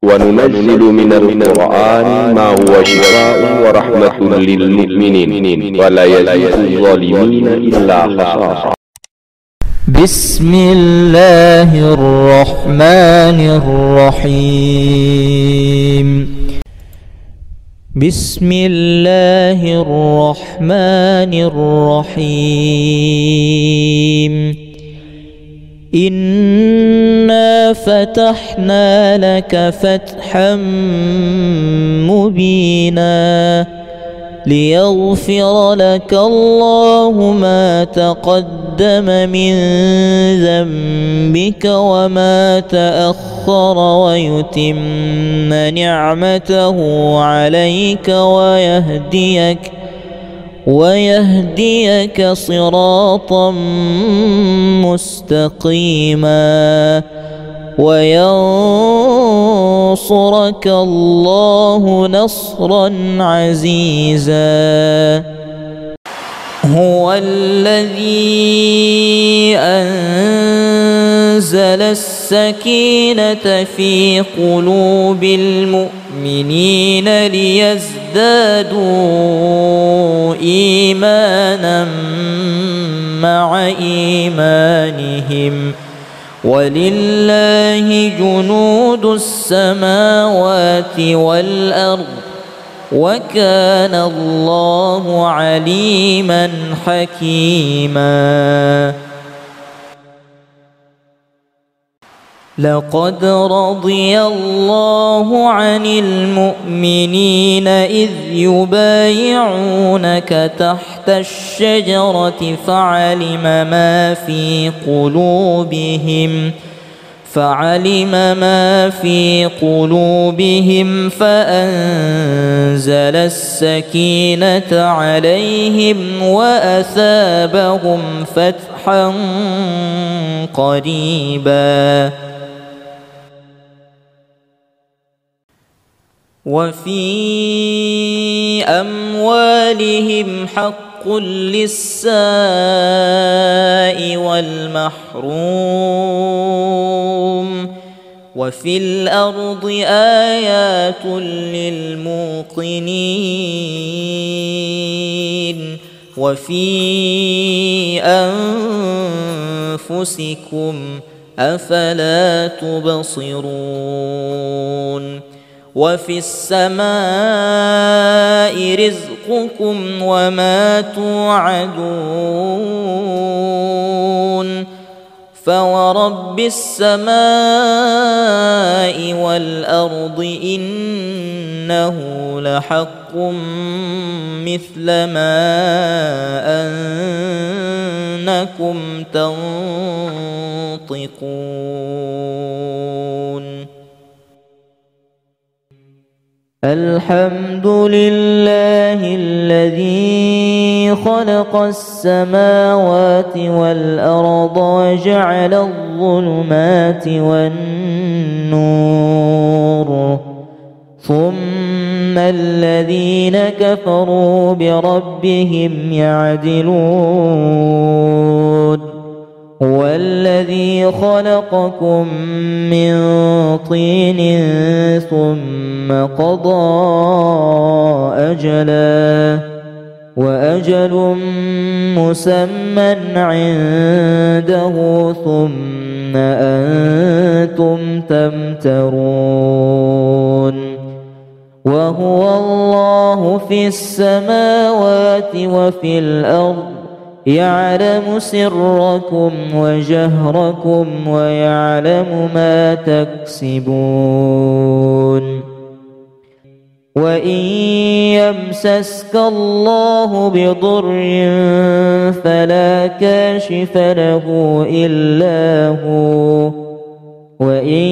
وننزل من القرآن ما هو شفاء ورحمة للمؤمنين ولا يزيد الظالمين إلا خسارا. بسم الله الرحمن الرحيم. بسم الله الرحمن الرحيم. إنا فتحنا لك فتحا مبينا ليغفر لك الله ما تقدم من ذنبك وما تأخر ويتم نعمته عليك ويهديك صراطا مستقيما وينصرك الله نصرا عزيزا. هو الذي أنزل السكينة في قلوب المؤمنين ليزدادوا إيمانا مع إيمانهم ولله جنود السماوات والأرض وكان الله عليما حكيما. لقد رضي الله عن المؤمنين إذ يبايعونك تحت الشجرة فعلم ما في قلوبهم فأنزل السكينة عليهم وأثابهم فتحا قريبا. وفي أموالهم حق للسائل والمحروم وفي الأرض آيات للموقنين وفي أنفسكم أفلا تبصرون. وفي السماء رزقكم وما توعدون فورب السماء والأرض إنه لحق مثل ما أنكم تنطقون. الحمد لله الذي خلق السماوات والأرض وجعل الظلمات والنور ثم الذين كفروا بربهم يعدلون. هو الذي خلقكم من طين ثم قضى أجلا وأجل مسمى عنده ثم أنتم تمترون. وهو الله في السماوات وفي الأرض يعلم سركم وجهركم ويعلم ما تكسبون. وإن يمسسك الله بضر فلا كاشف له إلا هو وإن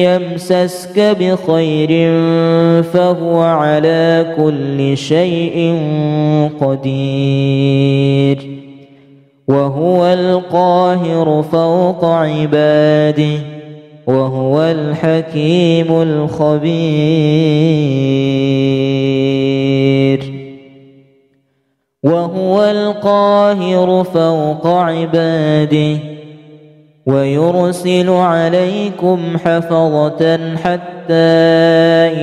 يمسسك بخير فهو على كل شيء قدير. وهو القاهر فوق عباده وهو الحكيم الخبير. وهو القاهر فوق عباده ويرسل عليكم حفظة حتى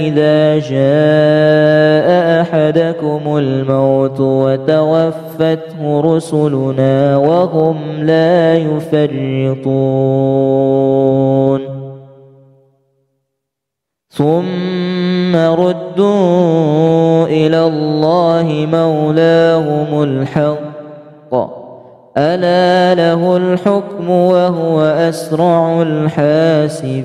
إذا جاء أحدكم الموت وتوفته رسلنا وهم لا يفرطون ثم ردوا إلى الله مولاهم الحق ألا له الحكم وهو أسرع الحاسبين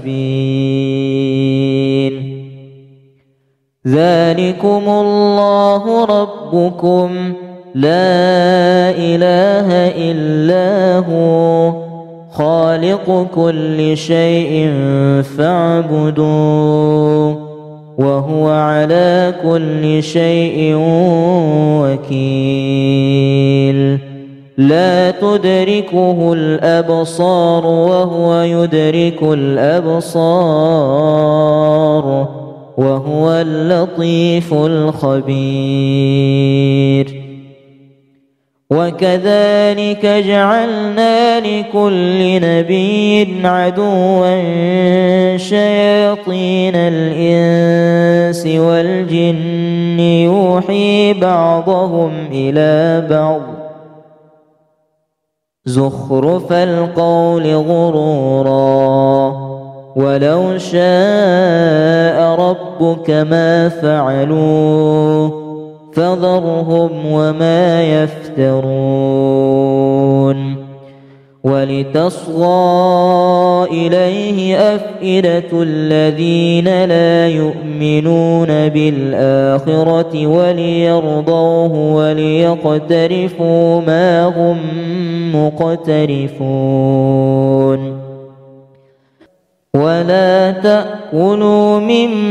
ذلكم الله ربكم لا إله إلا هو خالق كل شيء فاعبدوه وهو على كل شيء وكيل لا تدركه الأبصار وهو يدرك الأبصار وهو اللطيف الخبير وكذلك جعلنا لكل نبي عدوا شياطين الإنس والجن يوحي بعضهم إلى بعض زخرف القول غرورا ولو شاء ربك ما فعلوه فذرهم وما يفترون ولتصغى إليه أفئدة الذين لا يؤمنون بالآخرة وليرضوه وليقترفوا ما هم مقترفون ولا تأكلوا مما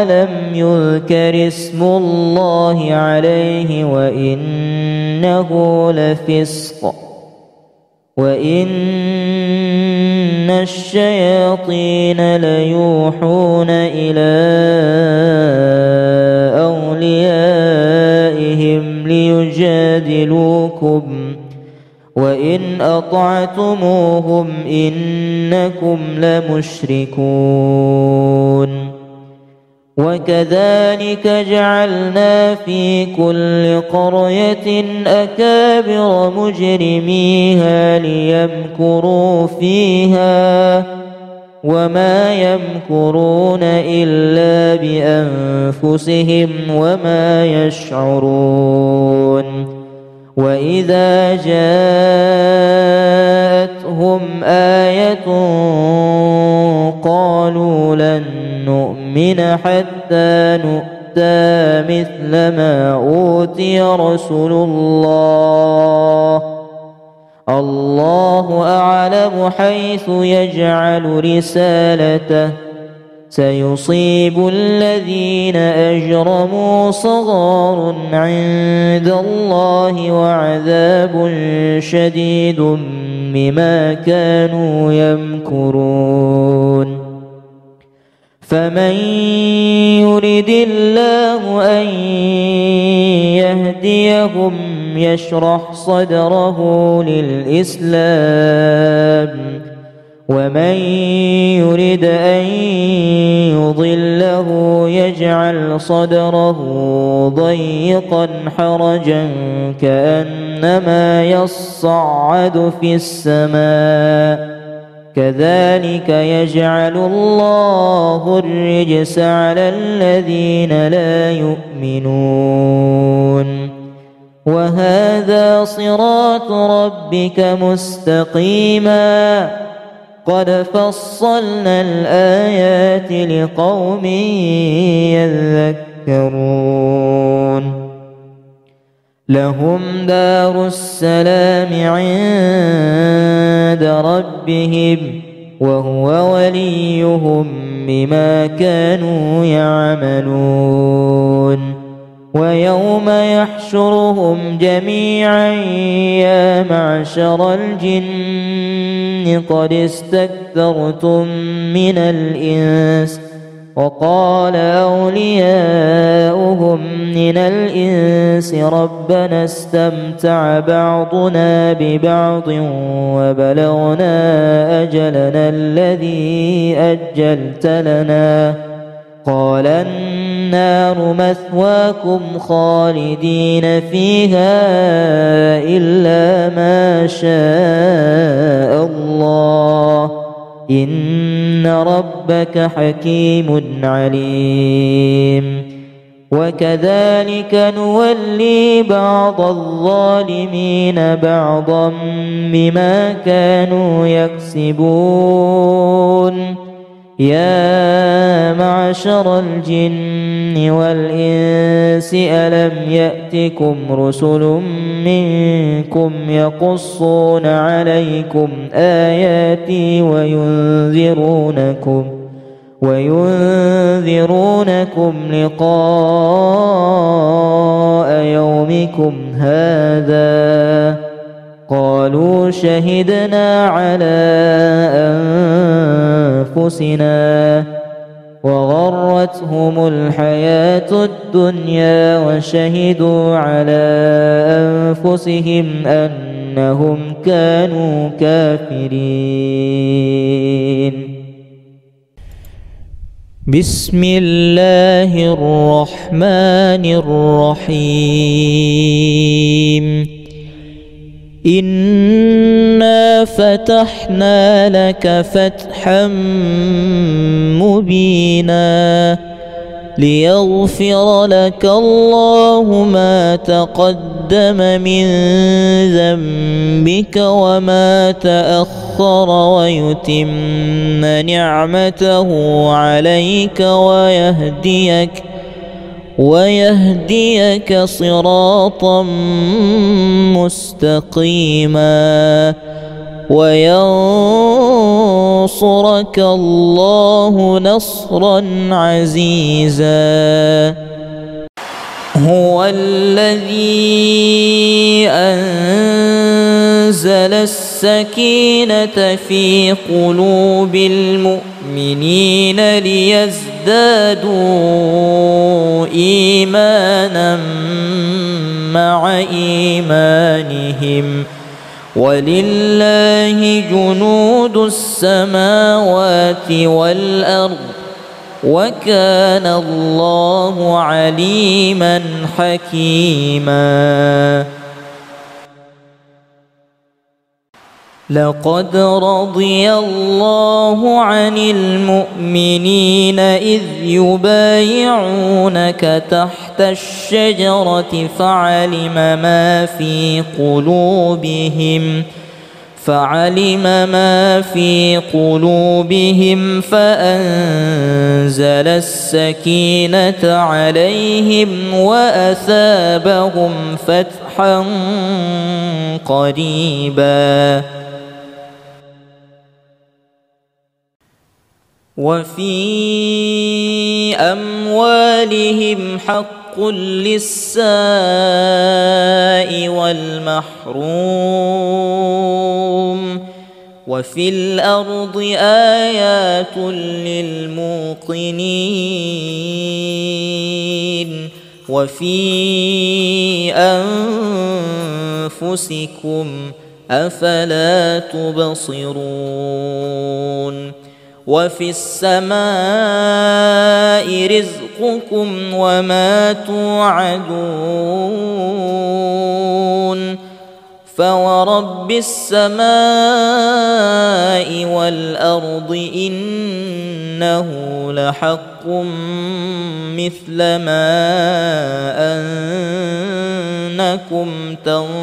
لم يذكر اسم الله عليه وإنه لفسق وإن الشياطين ليوحون إلى أوليائهم ليجادلوكم وإن أطعتموهم إنكم لمشركون وكذلك جعلنا في كل قرية أكابر مجرميها ليمكروا فيها وما يمكرون إلا بأنفسهم وما يشعرون وإذا جاءتهم آية قالوا لن نؤمن حتى نؤتى مثل ما أوتي رسل الله الله أعلم حيث يجعل رسالته سيصيب الذين أجرموا صغار عند الله وعذاب شديد بما كانوا يمكرون فمن يرد الله أن يهديهم يشرح صدره للإسلام ومن يرد أن يضله يجعل صدره ضيقا حرجا كأنما يصعد في السماء كذلك يجعل الله الرجس على الذين لا يؤمنون وهذا صراط ربك مستقيما قد فصلنا الآيات لقوم يذكرون لهم دار السلام عند ربهم وهو وليهم بما كانوا يعملون ويوم يحشرهم جميعا يا معشر الجن قد استكثرتم من الإنس وقال أولياؤهم من الإنس ربنا استمتع بعضنا ببعض وبلغنا أجلنا الذي أجلت لنا قال النار مثواكم خالدين فيها إلا ما شاء الله إن ربك حكيم عليم وكذلك نولي بعض الظالمين بعضا بما كانوا يكسبون يا معشر الجن والإنس ألم يأتكم رسل منكم يقصون عليكم آياتي وينذرونكم لقاء يومكم هذا قالوا شهدنا على أنفسنا وغرتهم الحياة الدنيا وشهدوا على أنفسهم أنهم كانوا كافرين. بسم الله الرحمن الرحيم. إنا فتحنا لك فتحا مبينا ليغفر لك الله ما تقدم من ذنبك وما تأخر ويتم نعمته عليك ويهديك صراطا مستقيما وينصرك الله نصرا عزيزا. هو الذي أنزل السكينة في قلوب المؤمنين ليزدادوا إيمانا مع إيمانهم ولله جنود السماوات والأرض وكان الله عليما حكيما. لقد رضي الله عن المؤمنين إذ يبايعونك تحت الشجرة فعلم ما في قلوبهم فأنزل السكينة عليهم وأثابهم فتحا قريبا. وفي أموالهم حق للسائل والمحروم وفي الأرض آيات للموقنين وفي أنفسكم أفلا تبصرون. وفي السماء رزقكم وما توعدون فورب السماء والأرض إنه لحق مثل ما أنكم تنطقون.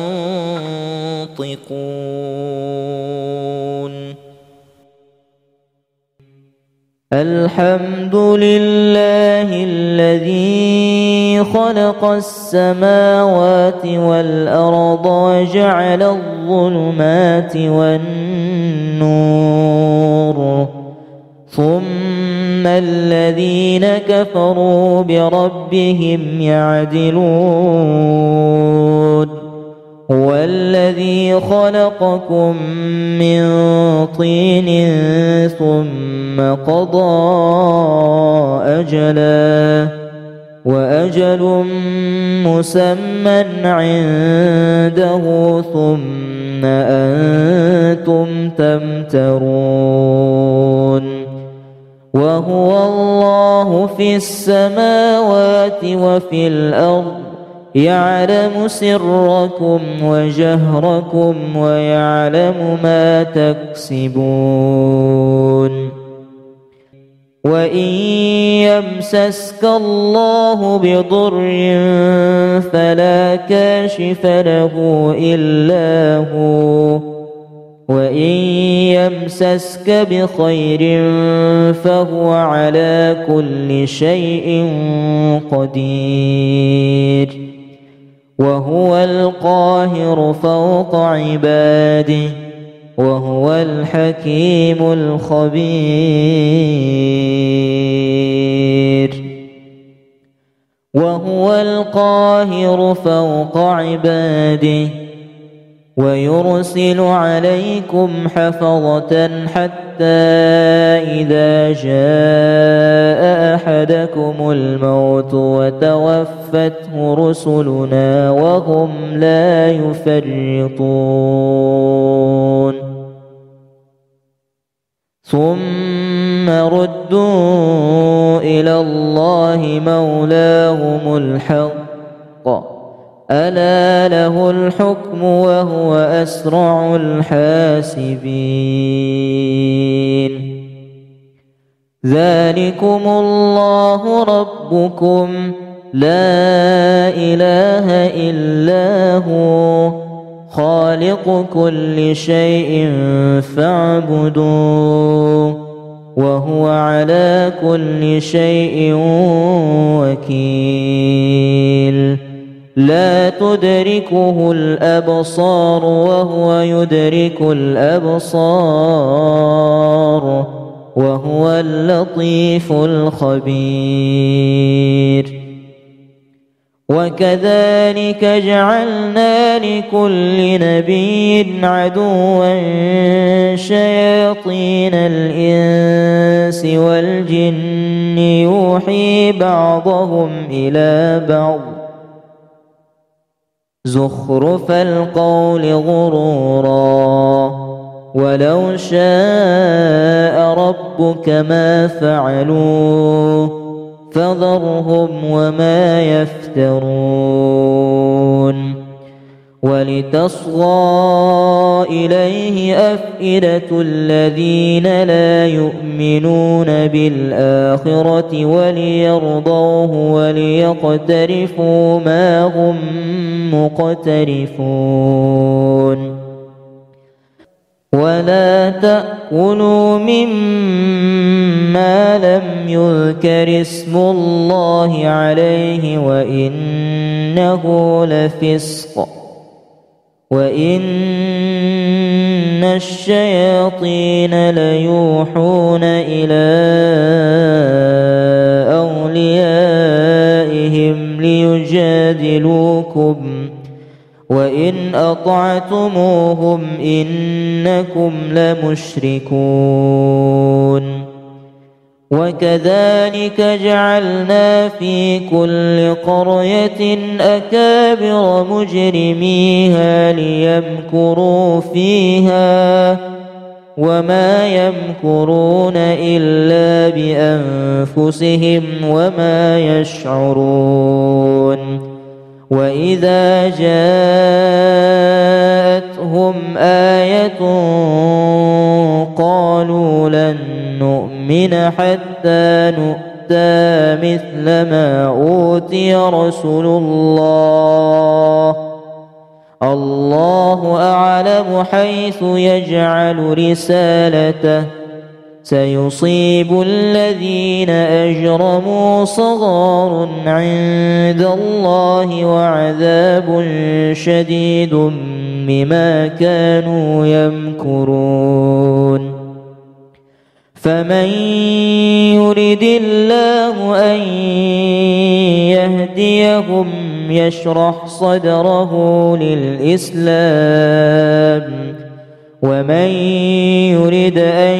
الحمد لله الذي خلق السماوات والأرض وجعل الظلمات والنور ثم الذين كفروا بربهم يعدلون. هو الذي خلقكم من طين ثم قضى وأجل مسمى عنده ثم أنتم تمترون وهو الله في السماوات وفي الأرض يعلم سركم وجهركم ويعلم ما تكسبون وإن يمسسك الله بضر فلا كاشف له إلا هو وإن يمسسك بخير فهو على كل شيء قدير وهو القاهر فوق عباده وهو الحكيم الخبير وهو القاهر فوق عباده ويرسل عليكم حفظة حتى إذا جاء أحدكم الموت وتوفته رسلنا وهم لا يفرطون ثم ردوا إلى الله مولاهم الحق ألا له الحكم وهو أسرع الحاسبين ذلكم الله ربكم لا إله إلا هو خالق كل شيء فاعبدوه وهو على كل شيء وكيل لا تدركه الأبصار وهو يدرك الأبصار وهو اللطيف الخبير وكذلك جعلنا لكل نبي عدوا شياطين الإنس والجن يوحي بعضهم إلى بعض زخرف القول غرورا ولو شاء ربك ما فعلوه فذرهم وما يفترون ولتصغى إليه أفئدة الذين لا يؤمنون بالآخرة وليرضوه وليقترفوا ما هم مقترفون ولا تأكلوا مما لم يذكر اسم الله عليه وإنه لفسق وإن الشياطين ليوحون إلى أوليائهم ليجادلوكم وإن أطعتموهم إنكم لمشركون وكذلك جعلنا في كل قرية أكابر مجرميها ليمكروا فيها وما يمكرون إلا بأنفسهم وما يشعرون وإذا جاءتهم آية قالوا لن نؤمن حتى نؤتى مثل ما أوتي رسل الله الله أعلم حيث يجعل رسالته سيصيب الذين أجرموا صغار عند الله وعذاب شديد بما كانوا يمكرون فمن يرد الله أن يهديهم يشرح صدره للإسلام ومن يرد أن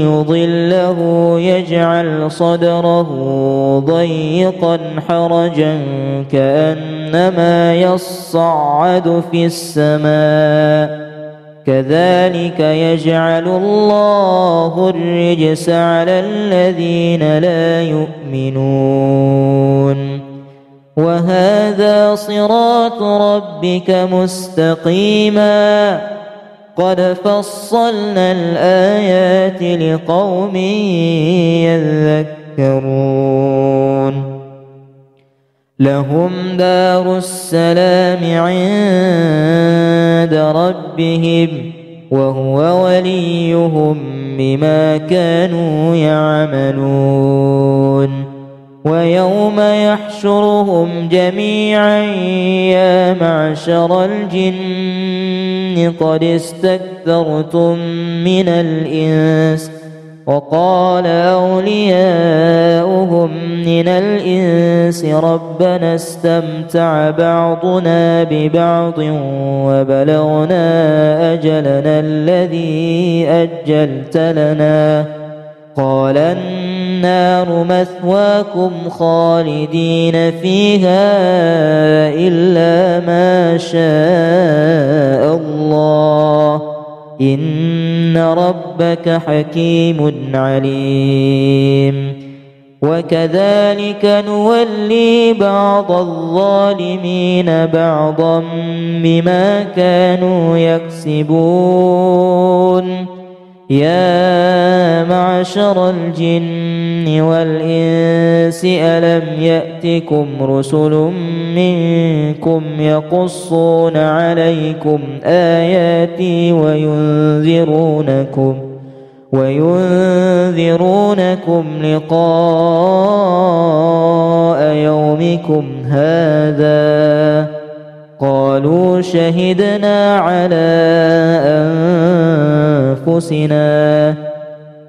يضله يجعل صدره ضيقا حرجا كأنما يصعد في السماء كذلك يجعل الله الرجس على الذين لا يؤمنون وهذا صراط ربك مستقيما قد فصلنا الآيات لقوم يذكرون لهم دار السلام عند ربهم وهو وليهم بما كانوا يعملون ويوم يحشرهم جميعا يا معشر الجن قد استكثرتم من الإنس وقال أولياؤهم من الإنس ربنا استمتع بعضنا ببعض وبلغنا أجلنا الذي أجلت لنا قال النار مثواكم خالدين فيها إلا ما شاء الله إن ربك حكيم عليم وكذلك نولي بعض الظالمين بعضا بما كانوا يكسبون يا معشر الجن والإنس ألم يأتكم رسل منكم يقصون عليكم آياتي وينذرونكم لقاء يومكم هذا قالوا شهدنا على أنفسنا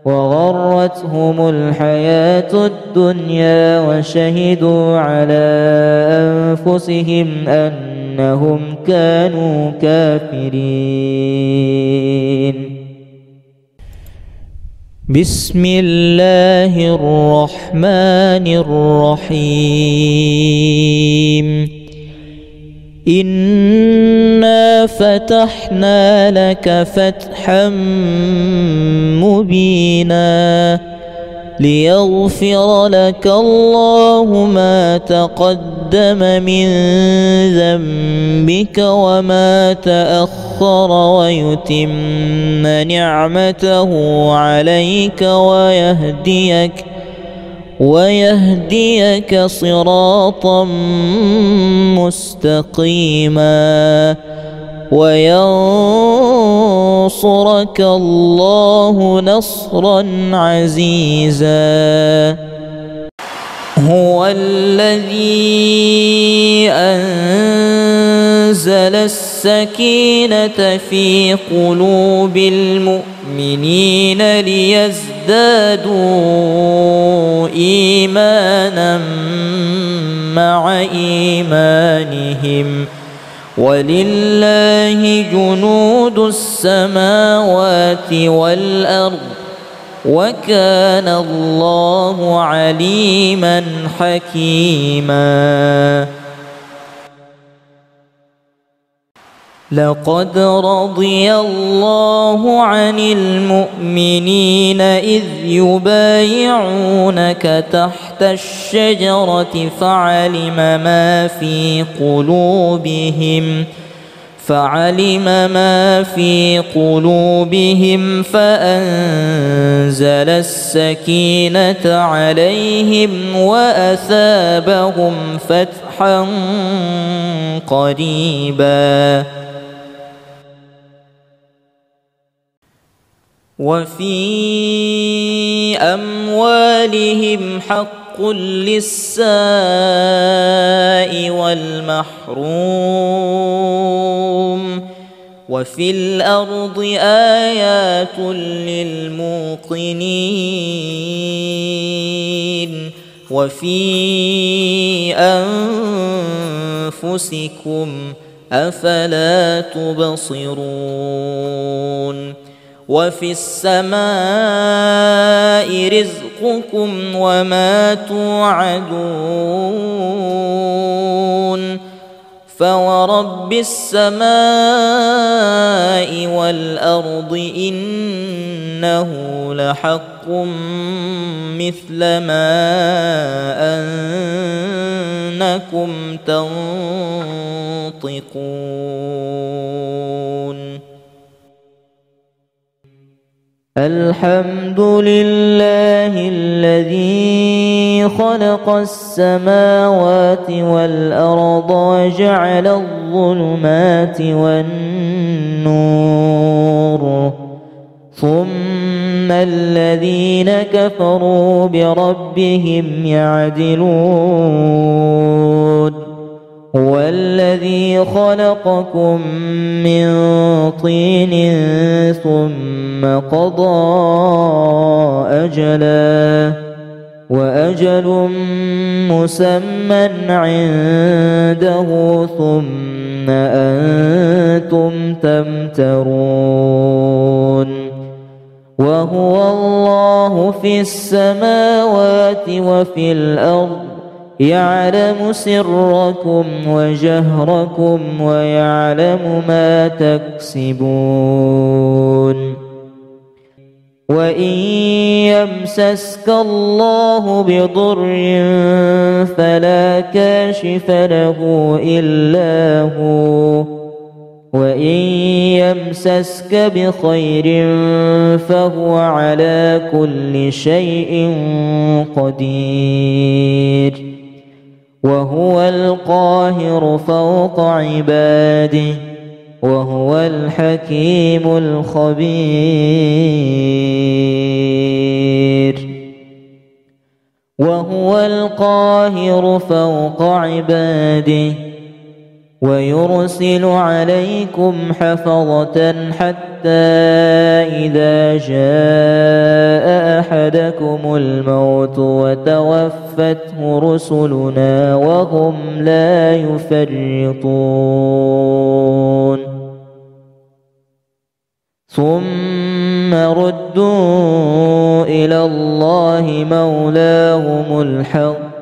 وغرتهم الحياة الدنيا وشهدوا على أنفسهم أنهم كانوا كافرين بسم الله الرحمن الرحيم إنا فتحنا لك فتحا مبينا ليغفر لك الله ما تقدم من ذنبك وما تأخر ويتم نعمته عليك ويهديك صراطا مستقيما وينصرك الله نصرا عزيزا هو الذي أنزل السكينة في قلوب المؤمنين ليزدادوا إيمانا مع إيمانهم ولله جنود السماوات والأرض وكان الله عليما حكيما لقد رضي الله عن المؤمنين إذ يبايعونك تحت الشجرة فعلم ما في قلوبهم فأنزل السكينة عليهم وأثابهم فتحا قريبا وفي أموالهم حق للسائل والمحروم وفي الأرض آيات للموقنين وفي أنفسكم أفلا تبصرون وفي السماء رزقكم وما توعدون فورب السماء والأرض إنه لحق مثل ما أنكم تنطقون الحمد لله الذي خلق السماوات والأرض وجعل الظلمات والنور ثم الذين كفروا بربهم يعدلون هو الذي خلقكم من طين ثم قضى أجلا وأجل مسمى عنده ثم أنتم تمترون وهو الله في السماوات وفي الأرض يعلم سركم وجهركم ويعلم ما تكسبون وإن يمسسك الله بضر فلا كاشف له إلا هو وإن يمسسك بخير فهو على كل شيء قدير وهو القاهر فوق عباده وهو الحكيم الخبير وهو القاهر فوق عباده ويرسل عليكم حفظة حتى إذا جاء أحدكم الموت وتوفته رسلنا وهم لا يفرطون ثم ردوا إلى الله مولاهم الحق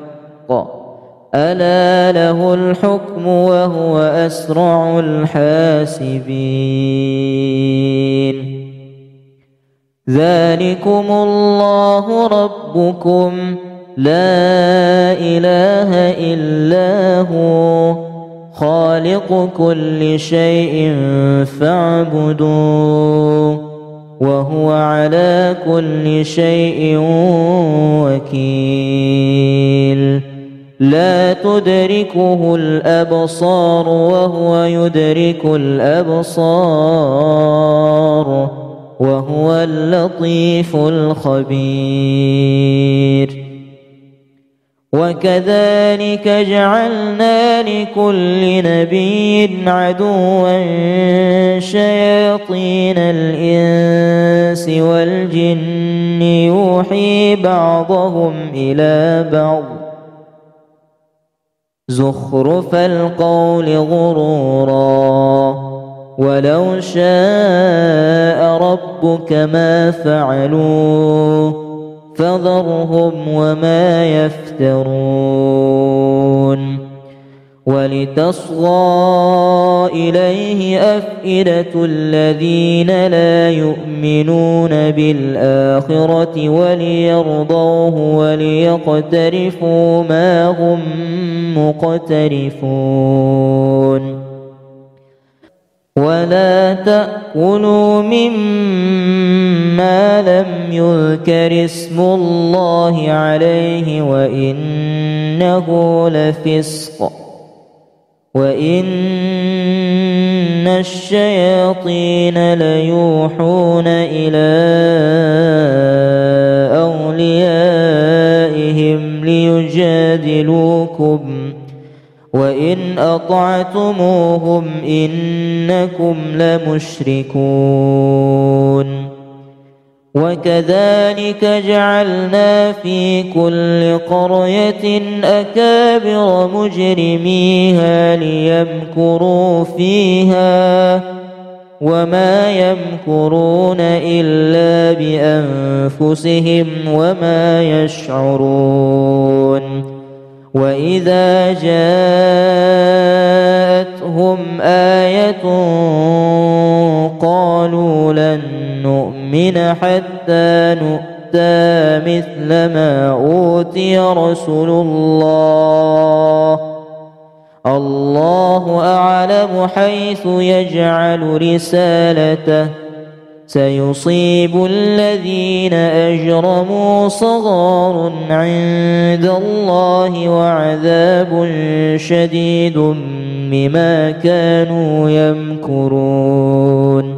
ألا له الحكم وهو أسرع الحاسبين ذلكم الله ربكم لا إله إلا هو خالق كل شيء فاعبدوه وهو على كل شيء وكيل لا تدركه الأبصار وهو يدرك الأبصار وهو اللطيف الخبير وكذلك جعلنا لكل نبي عدوا شياطين الإنس والجن يوحي بعضهم إلى بعض زخرف القول غرورا ولو شاء ربك ما فعلوه فذرهم وما يفترون ولتصغى إليه أفئدة الذين لا يؤمنون بالآخرة وليرضوه وليقترفوا ما هم مقترفون ولا تأكلوا مما لم يذكر اسم الله عليه وإنه لفسق وإن الشياطين ليوحون إلى أوليائهم ليجادلوكم وإن أطعتموهم إنكم لمشركون وكذلك جعلنا في كل قرية أكابر مجرميها ليمكروا فيها وما يمكرون إلا بأنفسهم وما يشعرون وإذا جاءتهم آية قالوا لن نؤمن حتى نؤتى مثل ما أوتي رسل الله أعلم حيث يجعل رسالته سيصيب الذين أجرموا صغار عند الله وعذاب شديد بما كانوا يمكرون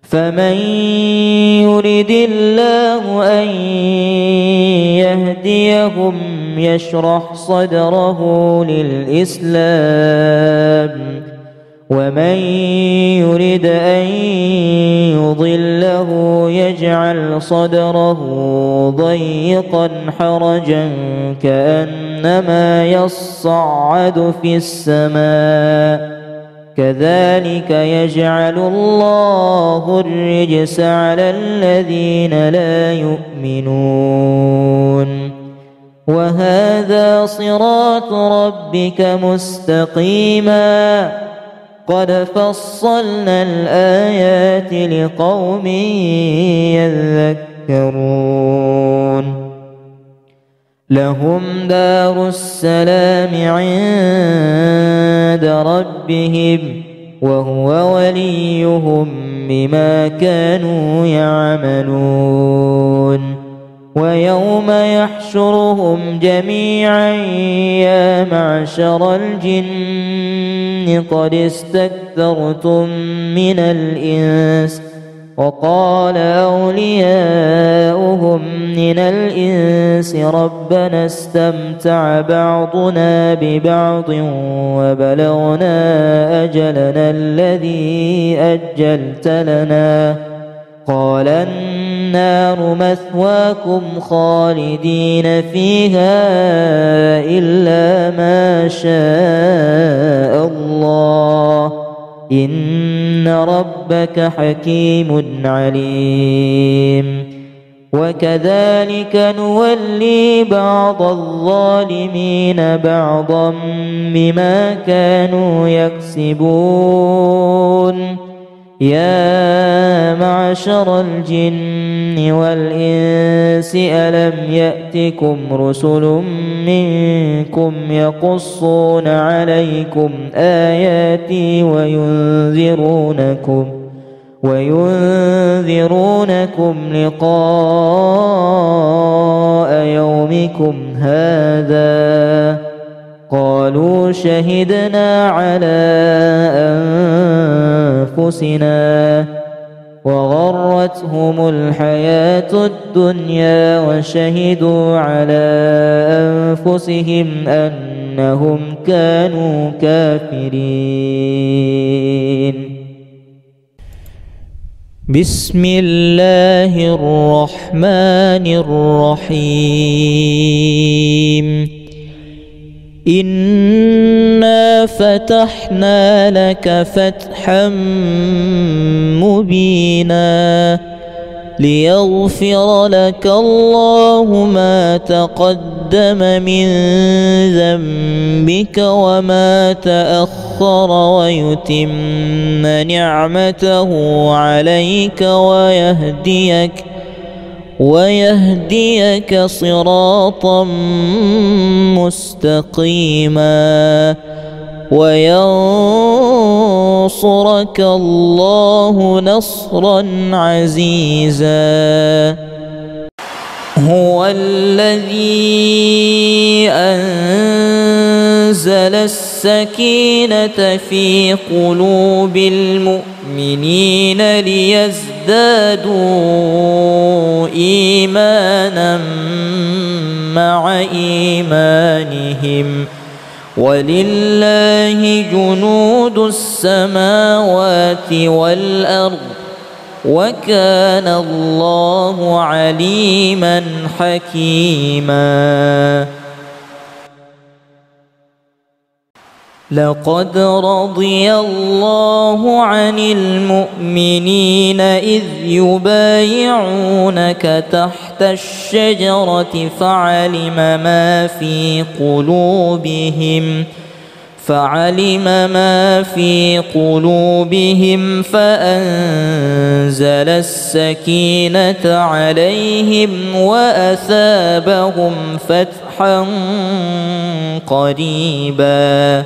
فمن يرد الله أن يهديهم يشرح صدره للإسلام ومن يرد أن يضله يجعل صدره ضيقا حرجا كأنما يصعد في السماء كذلك يجعل الله الرجس على الذين لا يؤمنون وهذا صراط ربك مستقيما قد فصلنا الآيات لقوم يذكرون لهم دار السلام عند ربهم وهو وليهم بما كانوا يعملون ويوم يحشرهم جميعا يا معشر الجن قد استكثرتم من الإنس وقال أولياؤهم من الإنس ربنا استمتع بعضنا ببعض وبلغنا أجلنا الذي أجلت لنا قال النار مثواكم خالدين فيها إلا ما شاء الله إن ربك حكيم عليم وكذلك نولي بعض الظالمين بعضا بما كانوا يكسبون يا معشر الجن والإنس ألم يأتكم رسل منكم يقصون عليكم آياتي وينذرونكم لقاء يومكم هذا قالوا شهدنا على أنفسنا وغرتهم الحياة الدنيا وشهدوا على أنفسهم أنهم كانوا كافرين بسم الله الرحمن الرحيم إنا فتحنا لك فتحا مبينا ليغفر لك الله ما تقدم من ذنبك وما تأخر ويتم نعمته عليك ويهديك صراطا مستقيما وينصرك الله نصرا عزيزا هو الذي أنزل السكينة في قلوب المؤمنين ليزدادوا إيمانا مع إيمانهم ولله جنود السماوات والأرض وكان الله عليما حكيما. لقد رضي الله عن المؤمنين إذ يبايعونك تحت الشجرة فعلم ما في قلوبهم فأنزل السكينة عليهم وأثابهم فتحا قريبا.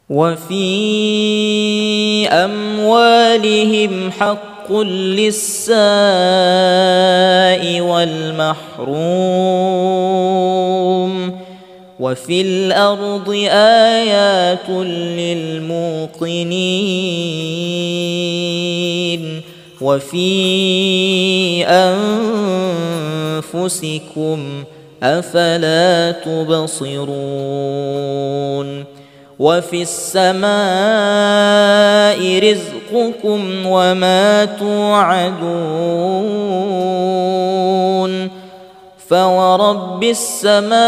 وفي أموالهم حق للسائل والمحروم وفي الأرض آيات للموقنين وفي أنفسكم أفلا تبصرون. وفي السماء رزقكم وما توعدون فورب السماء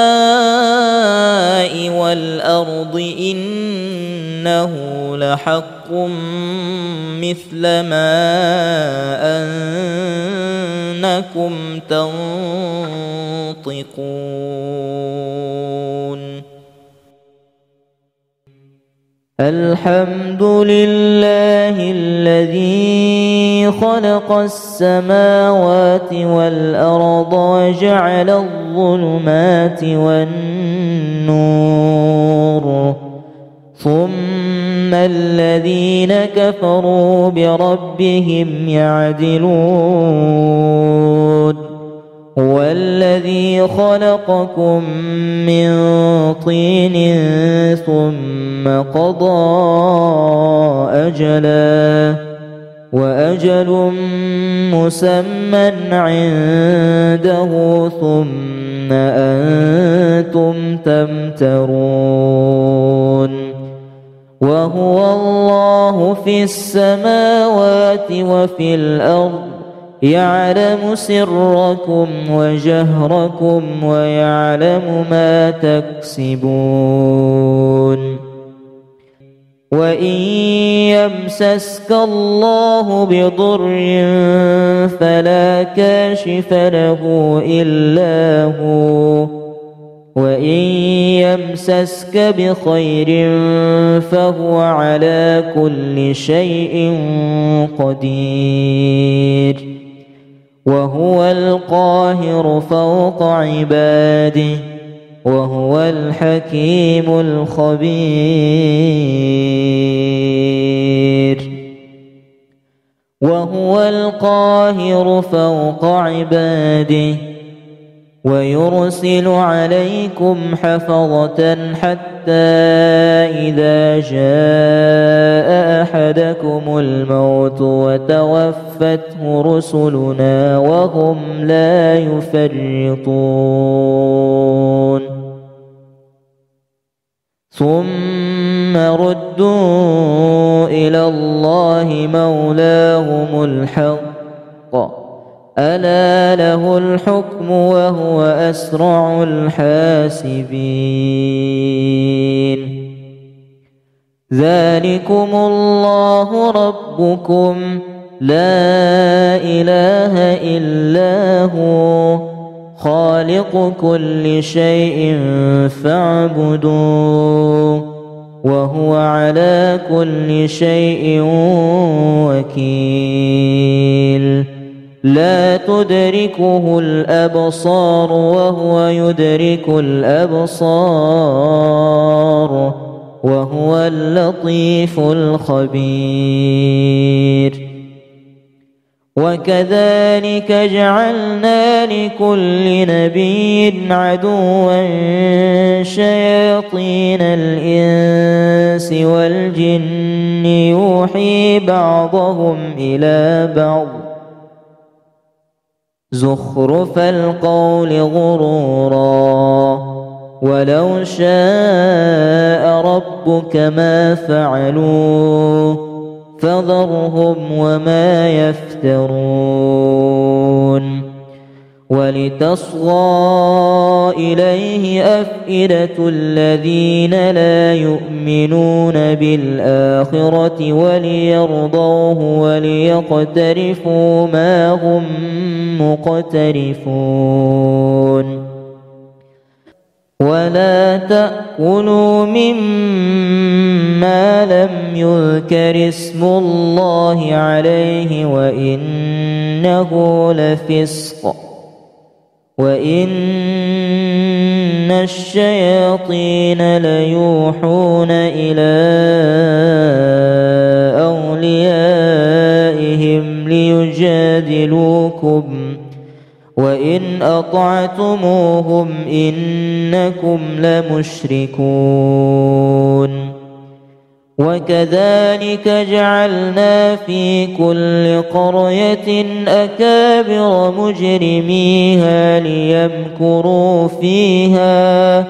والأرض إنه لحق مثل ما أنكم تنطقون. الحمد لله الذي خلق السماوات والأرض وجعل الظلمات والنور ثم الذين كفروا بربهم يعدلون. هو الذي خلقكم من طين ثم قضى أجلا وأجل مسمى عنده ثم أنتم تمترون. وهو الله في السماوات وفي الأرض يعلم سركم وجهركم ويعلم ما تكسبون. وإن يمسسك الله بضر فلا كاشف له إلا هو وإن يمسسك بخير فهو على كل شيء قدير. وهو القاهر فوق عباده وهو الحكيم الخبير. وهو القاهر فوق عباده ويرسل عليكم حفظة حتى إذا جاء أحدكم الموت وتوفته رسلنا وهم لا يفرطون ثم ردوا إلى الله مولاهم الحق ألا له الحكم وهو أسرع الحاسبين. ذلكم الله ربكم لا إله إلا هو خالق كل شيء فاعبدوه وهو على كل شيء وكيل. لا تدركه الأبصار وهو يدرك الأبصار وهو اللطيف الخبير. وكذلك جعلنا لكل نبي عدوا شياطين الإنس والجن يوحي بعضهم إلى بعض زخرف القول غرورا ولو شاء ربك ما فعلوه فذرهم وما يفترون ولتصغى إليه أفئدة الذين لا يؤمنون بالآخرة وليرضوه وليقترفوا ما هم مقترفون ولا تأكلوا مما لم يذكر اسم الله عليه وإنه لفسق وإن الشياطين ليوحون إلى أوليائهم ليجادلوكم وإن أطعتموهم إنكم لمشركون وكذلك جعلنا في كل قرية أكابر مجرميها ليمكروا فيها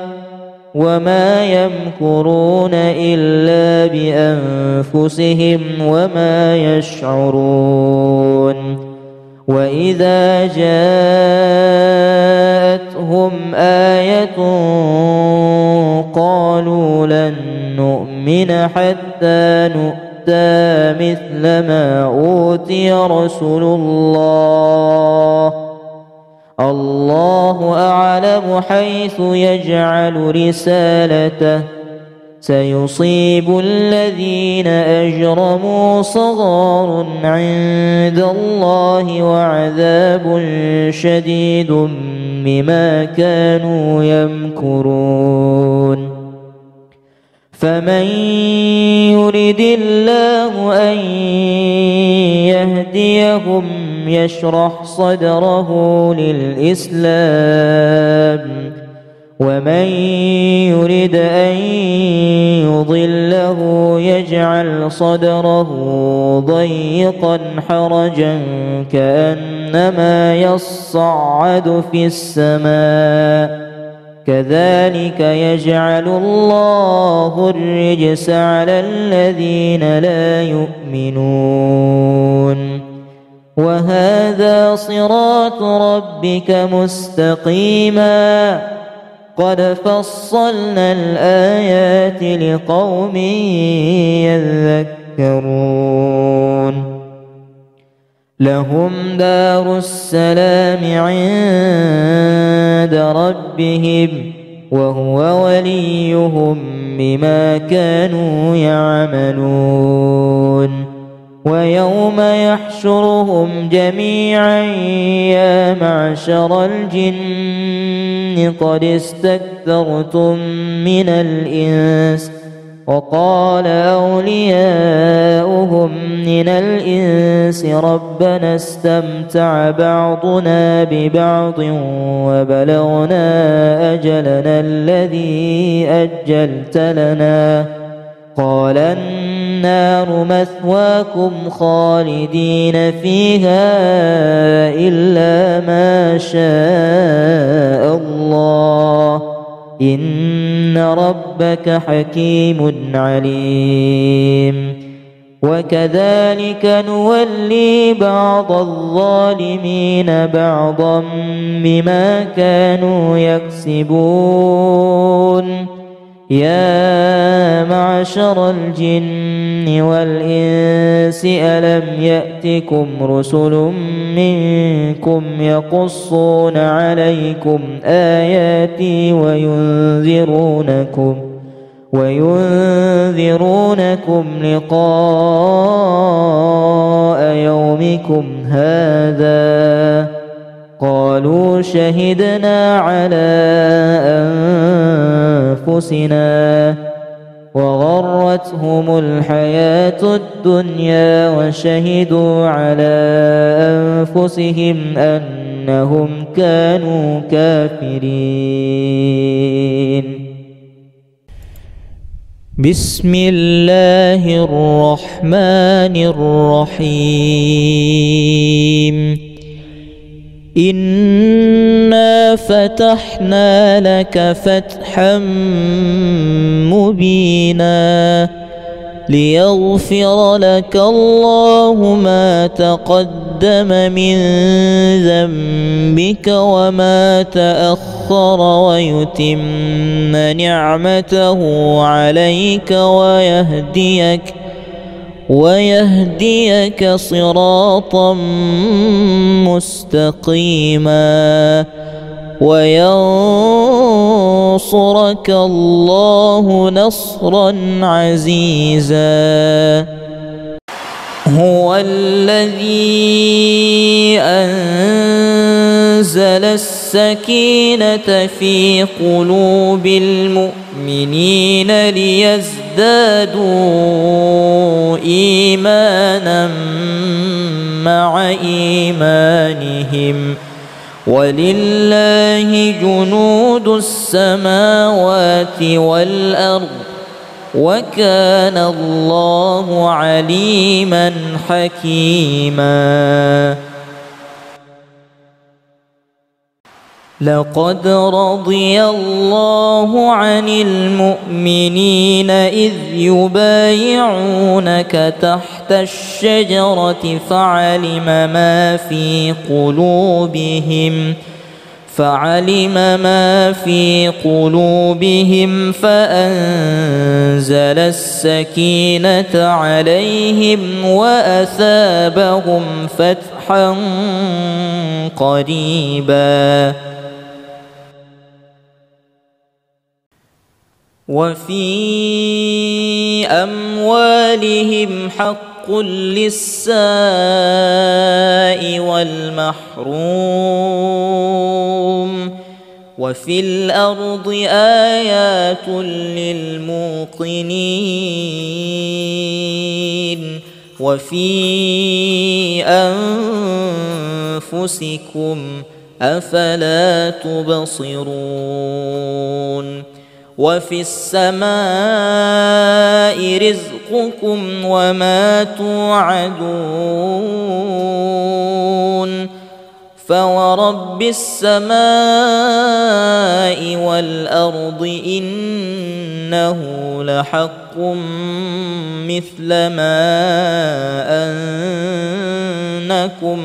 وما يمكرون إلا بأنفسهم وما يشعرون وإذا جاءتهم آية قالوا لن نؤمن حتى نؤتى مثل ما أوتي رسل الله الله أعلم حيث يجعل رسالته سيصيب الذين أجرموا صغار عند الله وعذاب شديد بما كانوا يمكرون فمن يرد الله أن يهديهم يشرح صدره للإسلام ومن يرد أن يضله يجعل صدره ضيقا حرجا كأنما يصعد في السماء كذلك يجعل الله الرجس على الذين لا يؤمنون وهذا صراط ربك مستقيما قد فصلنا الآيات لقوم يذكرون لهم دار السلام عند ربهم وهو وليهم بما كانوا يعملون ويوم يحشرهم جميعا يا معشر الجن قد استكثرتم من الإنس وقال أولياؤهم من الإنس ربنا استمتع بعضنا ببعض وبلغنا أجلنا الذي أجلت لنا قال النار مثواكم خالدين فيها إلا ما شاء الله إن ربك حكيم عليم وكذلك نولي بعض الظالمين بعضا بما كانوا يكسبون يا معشر الجن والإنس ألم يأتكم رسل منكم يقصون عليكم آياتي وينذرونكم لقاء يومكم هذا قالوا شهدنا على أنفسنا وغرتهم الحياة الدنيا وشهدوا على أنفسهم أنهم كانوا كافرين بسم الله الرحمن الرحيم إنا فتحنا لك فتحا مبينا ليغفر لك الله ما تقدم من ذنبك وما تأخر ويتم نعمته عليك ويهديك صراطا مستقيما وينصرك الله نصرا عزيزا. هو الذي أنزل السكينة في قلوب المؤمنين ليزدادوا إيمانا مع إيمانهم ولله جنود السماوات والأرض وكان الله عليما حكيما. لقد رضي الله عن المؤمنين إذ يبايعونك تحت الشجرة فعلم ما في قلوبهم فأنزل السكينة عليهم وأثابهم فتحا قريبا. وفي أموالهم حق للسائل والمحروم وفي الأرض آيات للموقنين وفي أنفسكم أفلا تبصرون. وفي السماء رزقكم وما توعدون فورب السماء والأرض إنه لحق مثل ما أنكم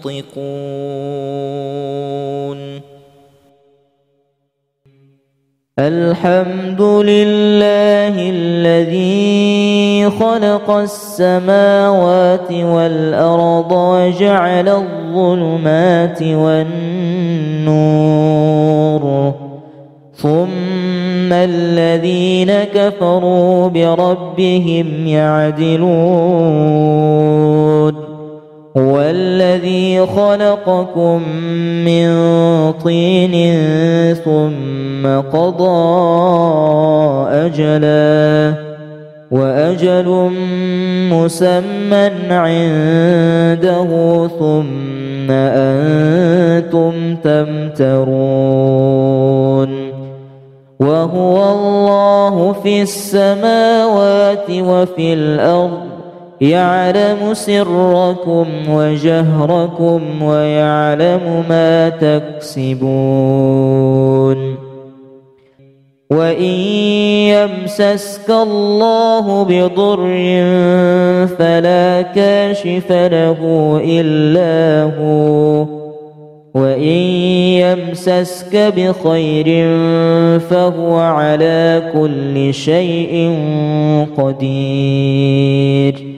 تنطقون. الحمد لله الذي خلق السماوات والأرض وجعل الظلمات والنور ثم الذين كفروا بربهم يعدلون. هو الذي خلقكم من طين ثم قضى أجلا وأجل مسمى عنده ثم أنتم تمترون. وهو الله في السماوات وفي الأرض يعلم سركم وجهركم ويعلم ما تكسبون. وإن يمسسك الله بضر فلا كاشف له إلا هو وإن يمسسك بخير فهو على كل شيء قدير.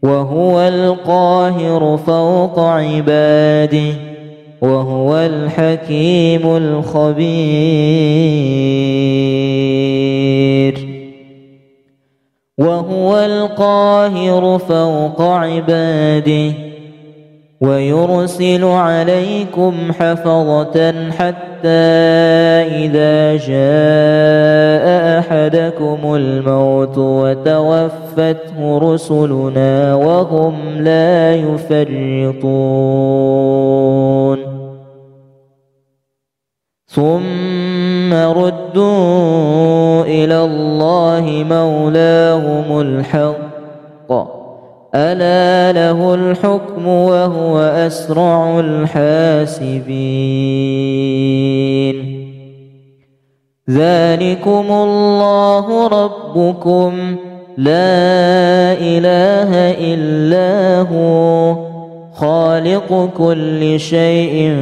وهو القاهر فوق عباده وهو الحكيم الخبير. وهو القاهر فوق عباده ويرسل عليكم حفظة حتى إذا جاء أحدكم الموت وتوفته رسلنا وهم لا يفرطون ثم ردوا إلى الله مولاهم الحق ألا له الحكم وهو أسرع الحاسبين. ذلكم الله ربكم لا إله إلا هو خالق كل شيء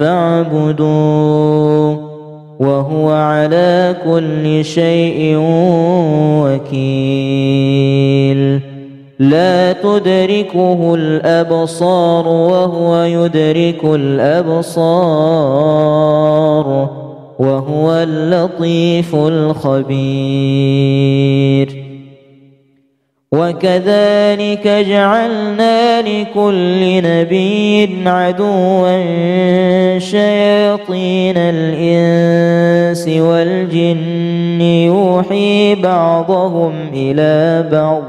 فاعبدوه وهو على كل شيء وكيل. لا تدركه الأبصار وهو يدرك الأبصار وهو اللطيف الخبير. وكذلك جعلنا لكل نبي عدوا شياطين الإنس والجن يوحي بعضهم إلى بعض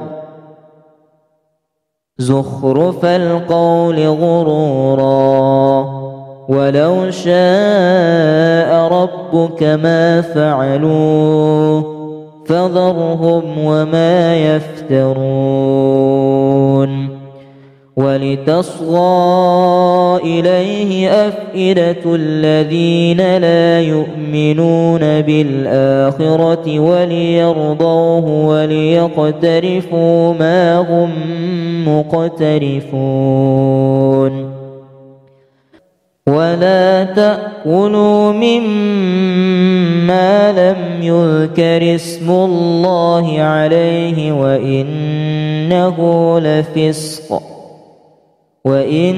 زخرف القول غرورا ولو شاء ربك ما فعلوه فذرهم وما يفترون. ولتصغى إليه أفئدة الذين لا يؤمنون بالآخرة وليرضوه وليقترفوا ما هم مقترفون. ولا تأكلوا مما لم يذكر اسم الله عليه وإنه لفسق وإن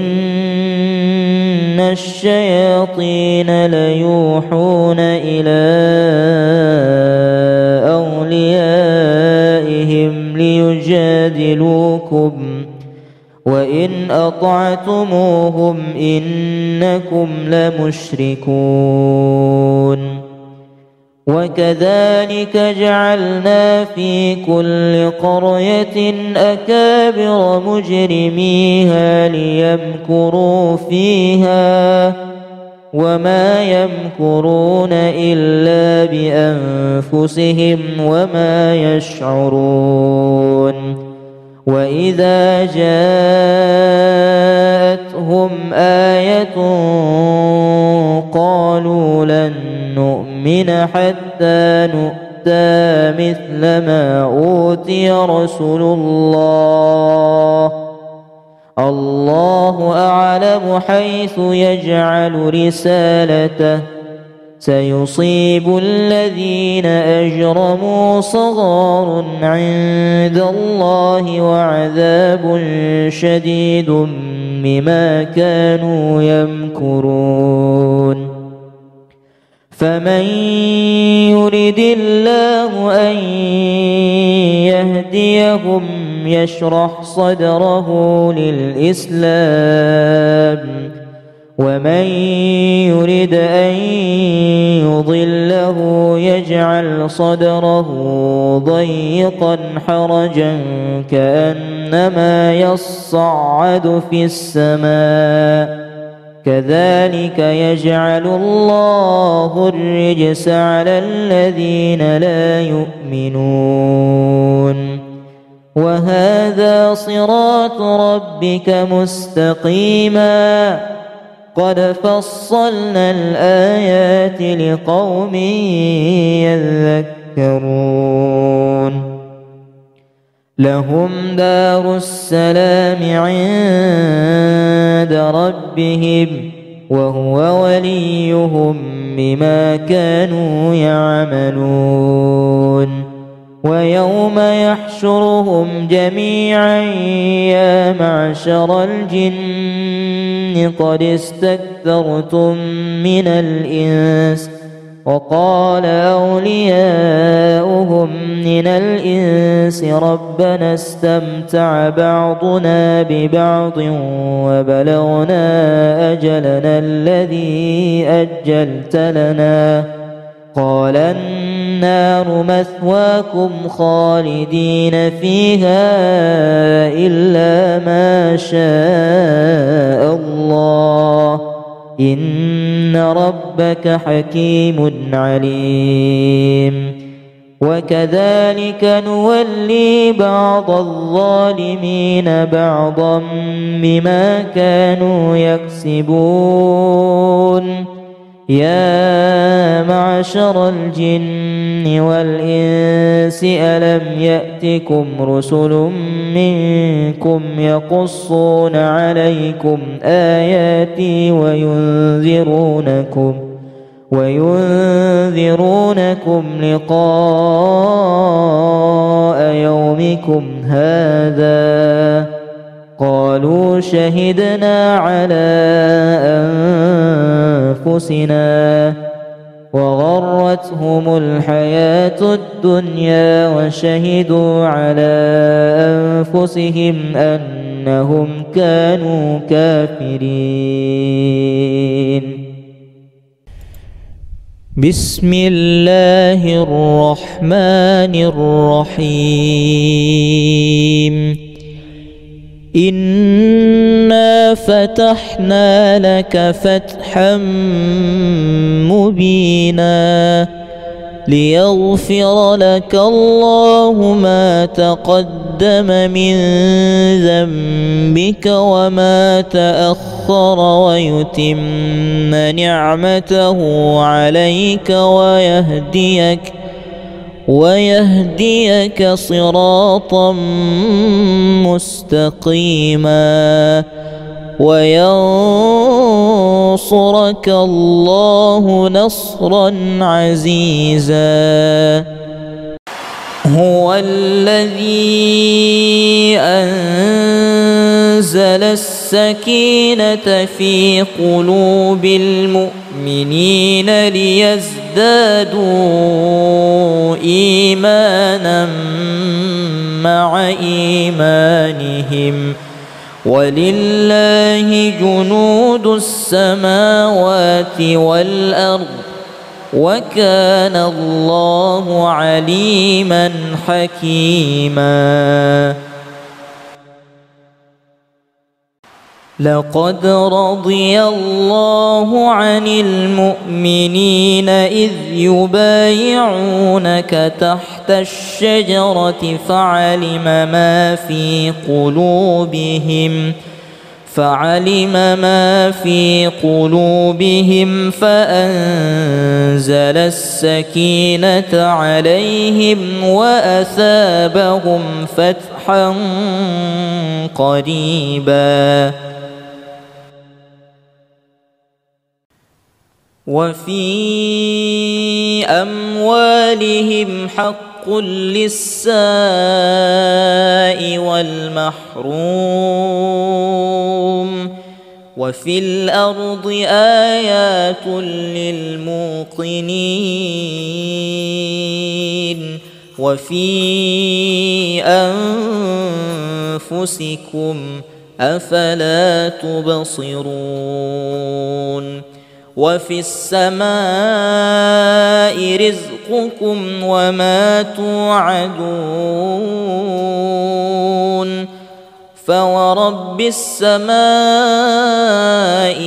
الشياطين ليوحون إلى أوليائهم ليجادلوكم وإن أطعتموهم إنكم لمشركون. وكذلك جعلنا في كل قرية أكابر مجرميها ليمكروا فيها وما يمكرون إلا بأنفسهم وما يشعرون. وإذا جاءتهم آية قالوا لن نؤمن حتى نؤتى مثل ما أوتي رسل الله الله أعلم حيث يجعل رسالته سيصيب الذين أجرموا صغار عند الله وعذاب شديد بما كانوا يمكرون. فمن يرد الله أن يهديهم يشرح صدره للإسلام ومن يرد أن يضله يجعل صدره ضيقا حرجا كأنما يصعد في السماء كذلك يجعل الله الرجس على الذين لا يؤمنون. وهذا صراط ربك مستقيما قد فصلنا الآيات لقوم يذكرون. لهم دار السلام عند ربهم وهو وليهم بما كانوا يعملون. ويوم يحشرهم جميعا يا معشر الجن قد استكثرتم من الإنس وقال أولياؤهم من الإنس ربنا استمتع بعضنا ببعض وبلغنا أجلنا الذي أجلت لنا قال النار مثواكم خالدين فيها إلا ما شاء الله إن ربك حكيم عليم. وكذلك نولي بعض الظالمين بعضا بما كانوا يكسبون يا معشر الجن والإنس ألم يأتكم رسل منكم يقصون عليكم آياتي وينذرونكم لقاء يومكم هذا قالوا شهدنا على أنفسنا وغرتهم الحياة الدنيا وشهدوا على أنفسهم أنهم كانوا كافرين. بسم الله الرحمن الرحيم. إنا فتحنا لك فتحا مبينا ليغفر لك الله ما تقدم من ذنبك وما تأخر ويتم نعمته عليك ويهديك صراطا مستقيما وينصرك الله نصرا عزيزا. هو الذي أنزل السكينة في قلوب المؤمنين ليزدادوا إيمانا مع إيمانهم ولله جنود السماوات والأرض وكان الله عليما حكيما. لقد رضي الله عن المؤمنين إذ يبايعونك تحت الشجرة فعلم ما في قلوبهم فأنزل السكينة عليهم وأثابهم فتحا قريبا. وفي أموالهم حق للسائل والمحروم وفي الأرض آيات للموقنين وفي أنفسكم أفلا تبصرون. وفي السماء رزقكم وما توعدون فورب السماء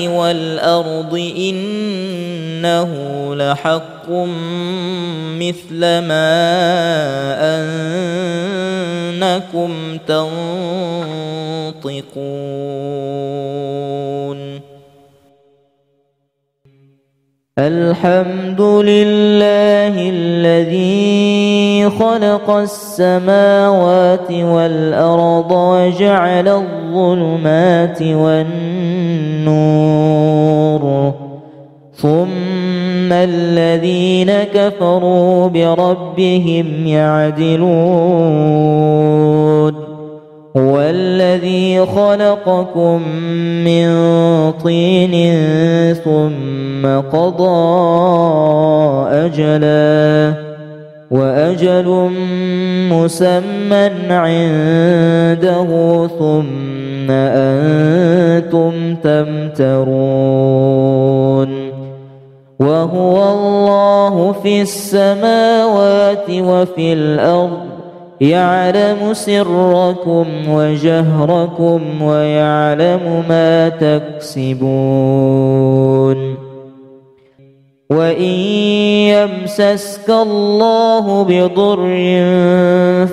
والأرض إنه لحق مثل ما أنكم تنطقون. الحمد لله الذي خلق السماوات والأرض وجعل الظلمات والنور ثم الذين كفروا بربهم يعدلون. هو الذي خلقكم من طين ثم قضى أجلا وأجل مسمى عنده ثم أنتم تمترون. وهو الله في السماوات وفي الأرض يعلم سركم وجهركم ويعلم ما تكسبون. وإن يمسسك الله بضر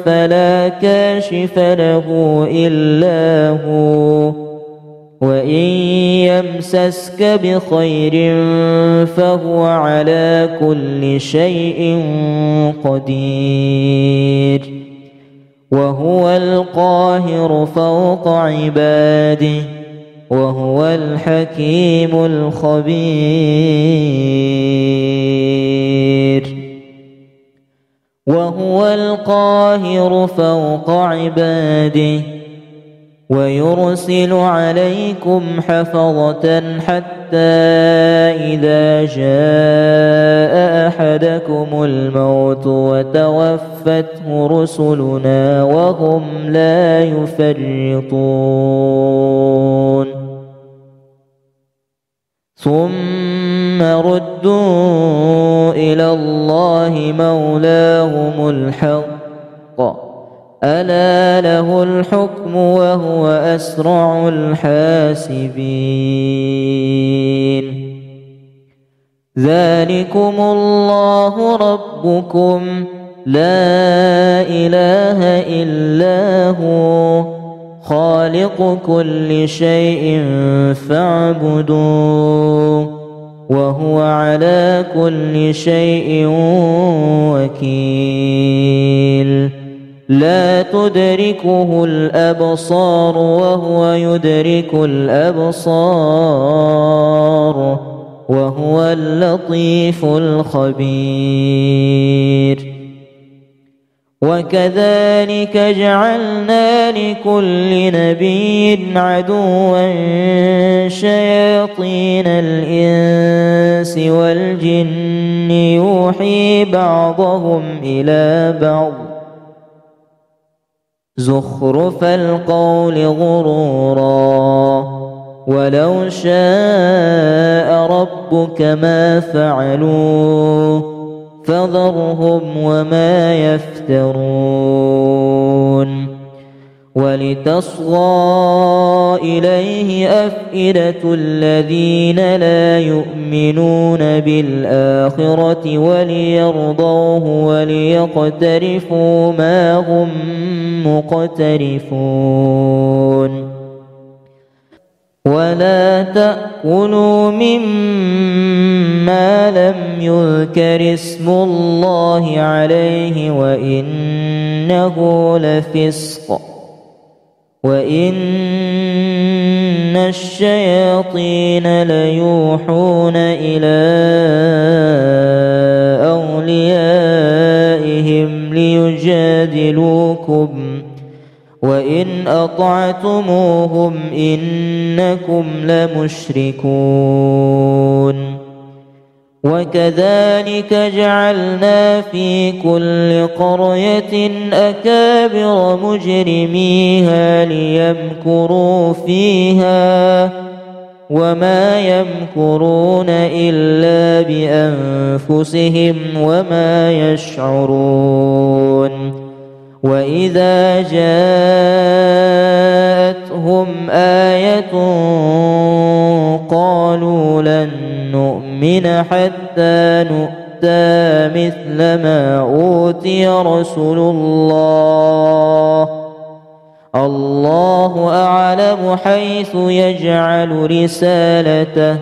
فلا كاشف له إلا هو، وإن يمسسك بخير فهو على كل شيء قدير، وهو القاهر فوق عباده، وهو الحكيم الخبير. وهو القاهر فوق عباده ويرسل عليكم حفظة حتى إذا جاء أحدكم الموت وتوفته رسلنا وهم لا يفرطون ثم ردوا إلى الله مولاهم الحق ألا له الحكم وهو أسرع الحاسبين. ذلكم الله ربكم لا إله إلا هو خالق كل شيء فاعبدوه وهو على كل شيء وكيل. لا تدركه الأبصار وهو يدرك الأبصار وهو اللطيف الخبير. وكذلك جعلنا لكل نبي عدوا شياطين الإنس والجن يوحي بعضهم إلى بعض زخرف القول غرورا ولو شاء ربك ما فعلوه فذرهم وما يفترون. ولتصغى إليه أفئدة الذين لا يؤمنون بالآخرة وليرضوه وليقترفوا ما هم مقترفون. ولا تأكلوا مما لم يذكر اسم الله عليه وإنه لفسق وإن الشياطين ليوحون إلى أوليائهم ليجادلوكم وإن أطعتموهم إنكم لمشركون. وكذلك جعلنا في كل قرية أكابر مجرميها ليمكروا فيها وما يمكرون إلا بأنفسهم وما يشعرون. وإذا جاءتهم آية قالوا لن نؤمن حتى نؤتى مثل ما أوتي رسل الله الله أعلم حيث يجعل رسالته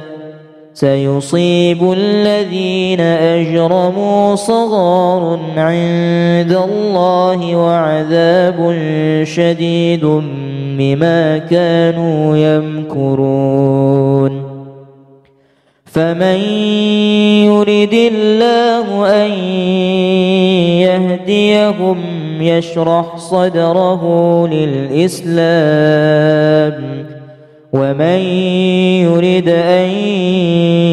سيصيب الذين أجرموا صغار عند الله وعذاب شديد بما كانوا يمكرون. فمن يرد الله أن يهديهم يشرح صدره للإسلام ومن يرد أن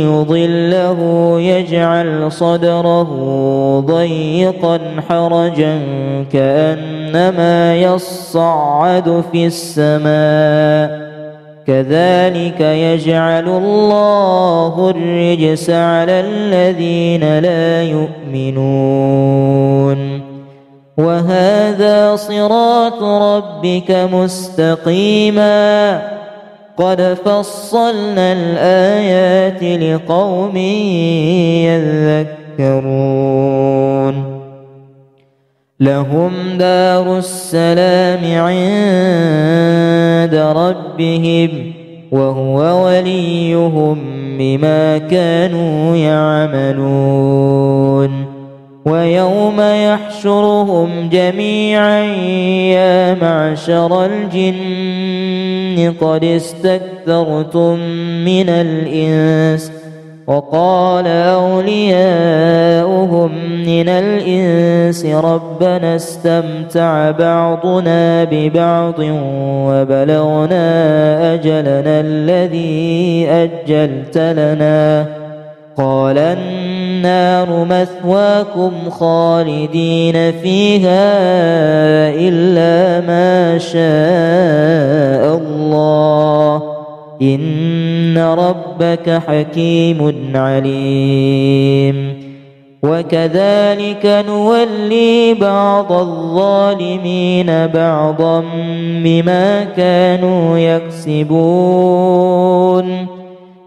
يضله يجعل صدره ضيقا حرجا كأنما يصعد في السماء كذلك يجعل الله الرجس على الذين لا يؤمنون. وهذا صراط ربك مستقيما قد فصلنا الآيات لقوم يذكرون لهم دار السلام عند ربهم وهو وليهم بما كانوا يعملون ويوم يحشرهم جميعا يا معشر الجن قد استكثرتم من الإنس وقال أولياؤهم من الإنس ربنا استمتع بعضنا ببعض وبلغنا أجلنا الذي أجلت لنا قال النار مثواكم خالدين فيها إلا ما شاء الله إن ربك حكيم عليم وكذلك نولي بعض الظالمين بعضا بما كانوا يكسبون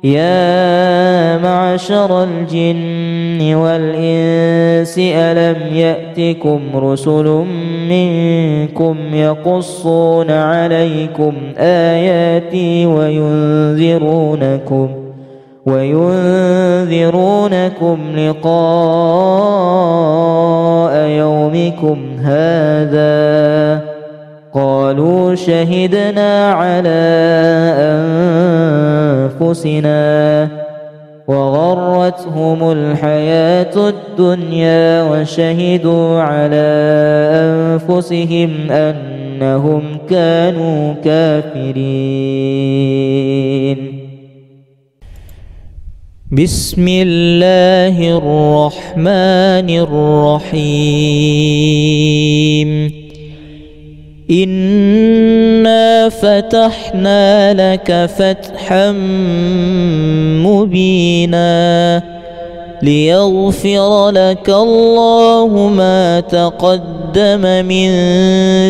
يا معشر الجن والإنس ألم يأتكم رسل منكم يقصون عليكم آياتي وينذرونكم لقاء يومكم هذا قالوا شهدنا على أنفسنا وغرتهم الحياة الدنيا وشهدوا على أنفسهم أنهم كانوا كافرين بسم الله الرحمن الرحيم إنا فتحنا لك فتحا مبينا ليغفر لك الله ما تقدم من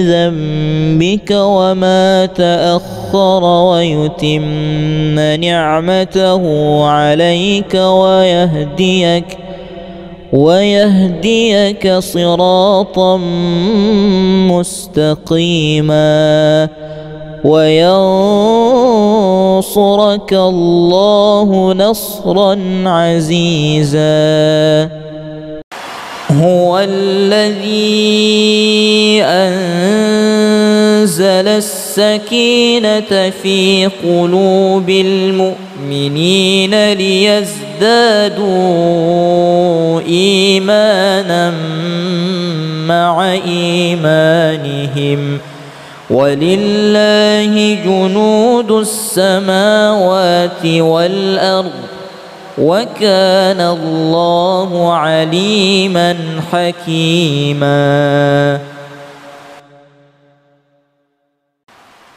ذنبك وما تأخر ويتم نعمته عليك ويهديك صراطا مستقيما وينصرك الله نصرا عزيزا هو الذي أنزل السكينة في قلوب المؤمنين ليزدادوا إيمانا مع إيمانهم ولله جنود السماوات والأرض وكان الله عليما حكيما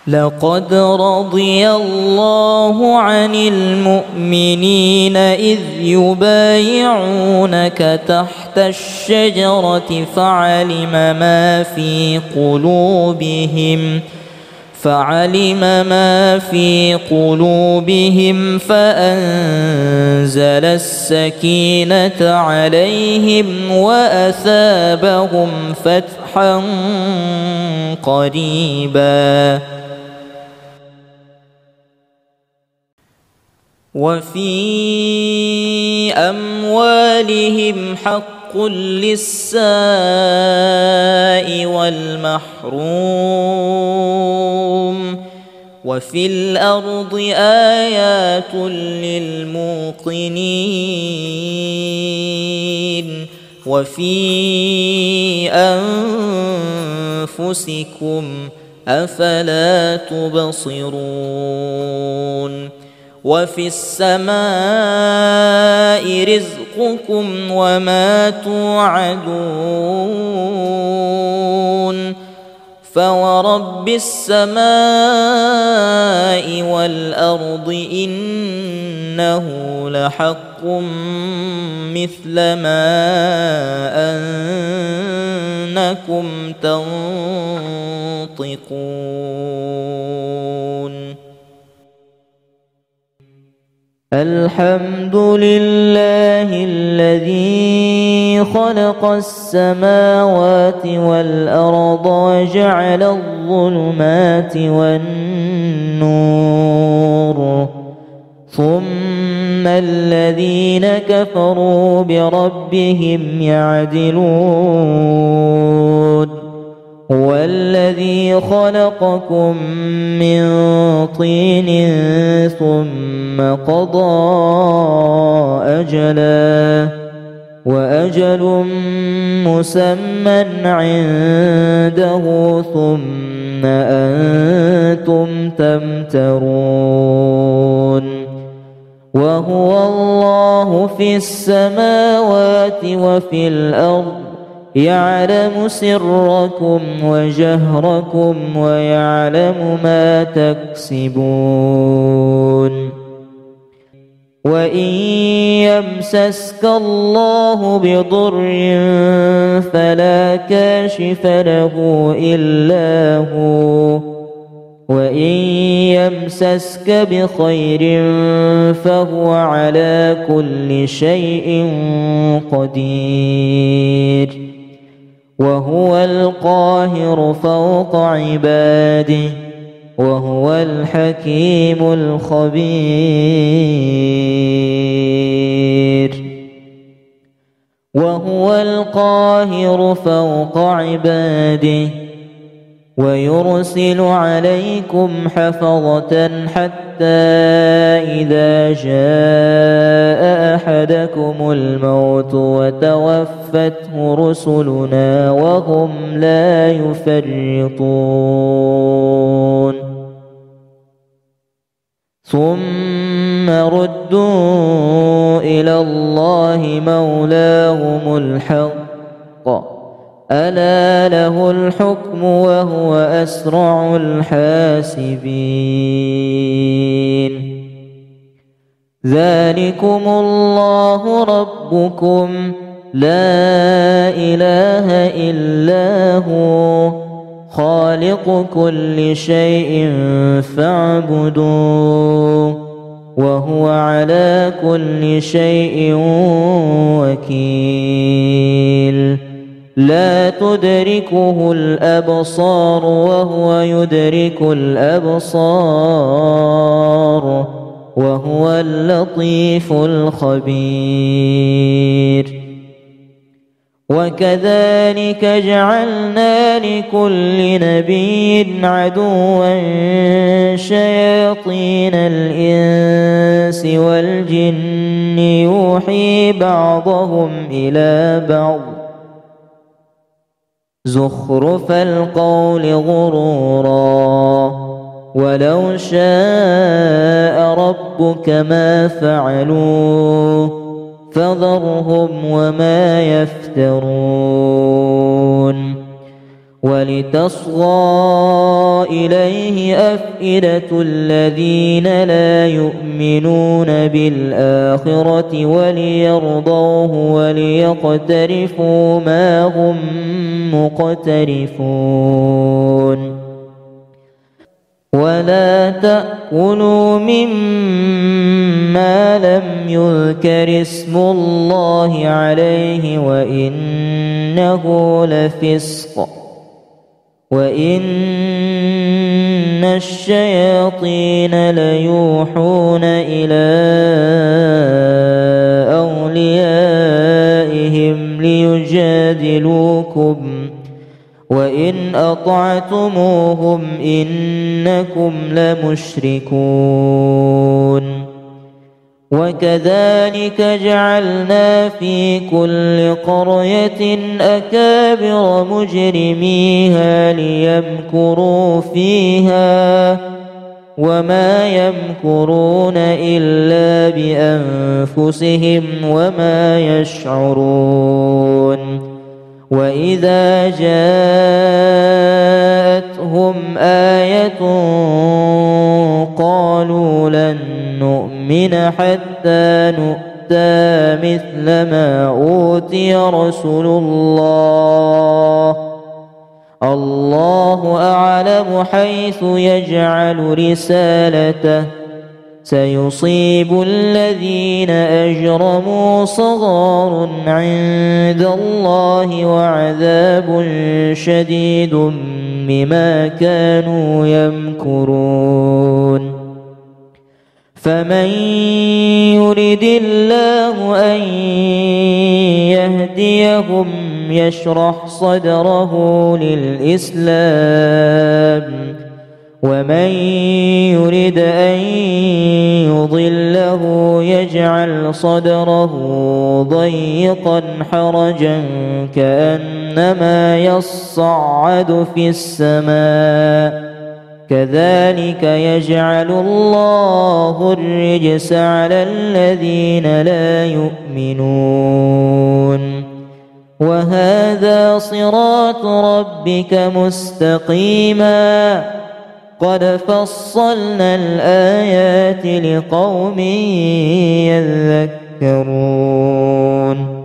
لقد رضي الله عن المؤمنين إذ يبايعونك تحت الشجرة فعلم ما في قلوبهم فأنزل السكينة عليهم وأثابهم فتحا قريبا وفي أموالهم حق للسائل والمحروم وفي الأرض آيات للموقنين وفي أنفسكم أفلا تبصرون وفي السماء رزقكم وما توعدون فورب السماء والأرض إنه لحق مثل ما أنكم تنطقون الحمد لله الذي خلق السماوات والأرض وجعل الظلمات والنور ثم الذين كفروا بربهم يعدلون هو الذي خلقكم من طين ثم قضى أجلا وأجل مسمى عنده ثم أنتم تمترون وهو الله في السماوات وفي الأرض يعلم سركم وجهركم ويعلم ما تكسبون وإن يمسسك الله بضر فلا كاشف له إلا هو وإن يمسسك بخير فهو على كل شيء قدير وهو القاهر فوق عباده وهو الحكيم الخبير وهو القاهر فوق عباده ويرسل عليكم حفظة حتى إذا جاء أحدكم الموت وتوفته رسلنا وهم لا يفرطون ثم ردوا إلى الله مولاهم الحق ألا له الحكم وهو أسرع الحاسبين ذلكم الله ربكم لا إله إلا هو خالق كل شيء فاعبدوه وهو على كل شيء وكيل لا تدركه الأبصار وهو يدرك الأبصار وهو اللطيف الخبير وكذلك جعلنا لكل نبي عدوا شياطين الإنس والجن يوحي بعضهم إلى بعض زخرف القول غرورا ولو شاء ربك ما فعلوه فذرهم وما يفترون ولتصغى إليه أفئدة الذين لا يؤمنون بالآخرة وليرضوه وليقترفوا ما هم مقترفون ولا تأكلوا مما لم يذكر اسم الله عليه وإنه لفسق وإن الشياطين ليوحون إلى أوليائهم ليجادلوكم وإن أطعتموهم إنكم لمشركون وكذلك جعلنا في كل قرية أكابر مجرميها ليمكروا فيها وما يمكرون إلا بأنفسهم وما يشعرون وإذا جاءتهم آية قالوا لن نؤمن حتى نؤتى مثل ما أوتي رسل الله الله أعلم حيث يجعل رسالته سيصيب الذين أجرموا صغار عند الله وعذاب شديد بما كانوا يمكرون فمن يرد الله أن يهديهم يشرح صدره للإسلام ومن يرد أن يضله يجعل صدره ضيقا حرجا كأنما يصعد في السماء كذلك يجعل الله الرجس على الذين لا يؤمنون وهذا صراط ربك مستقيما قد فصلنا الآيات لقوم يذكرون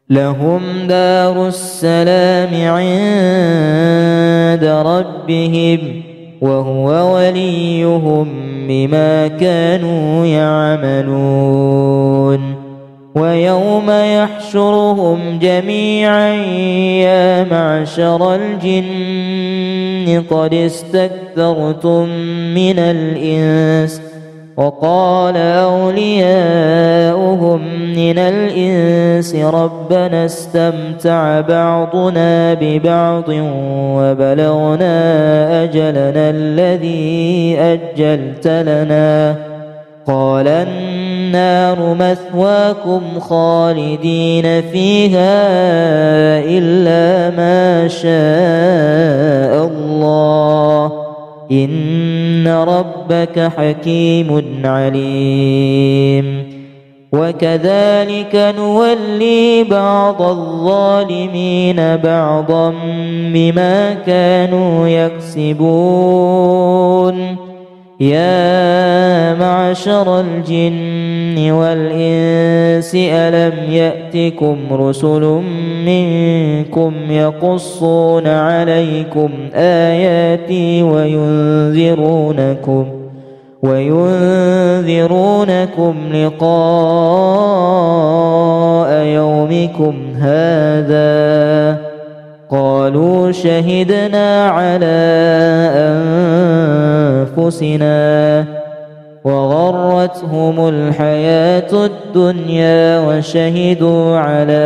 لهم دار السلام عند ربهم وهو وليهم بما كانوا يعملون ويوم يحشرهم جميعا يا معشر الجن قد استكثرتم من الإنس وقال أولياؤهم من الإنس ربنا استمتع بعضنا ببعض وبلغنا أجلنا الذي أجلت لنا قال النار مثواكم خالدين فيها إلا ما شاء الله إن ربك حكيم عليم وكذلك نولي بعض الظالمين بعضا بما كانوا يكسبون يا معشر الجن والإنس ألم يأتكم رسل منكم يقصون عليكم آياتي وينذرونكم لقاء يومكم هذا قالوا شهدنا على أنفسنا وغرتهم الحياة الدنيا وشهدوا على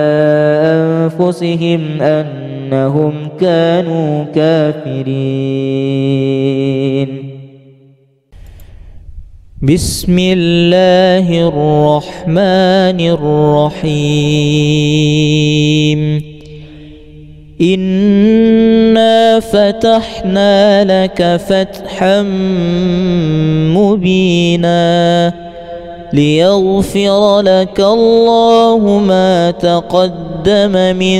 أنفسهم أنهم كانوا كافرين بسم الله الرحمن الرحيم إنا فتحنا لك فتحا مبينا ليغفر لك الله ما تقدم من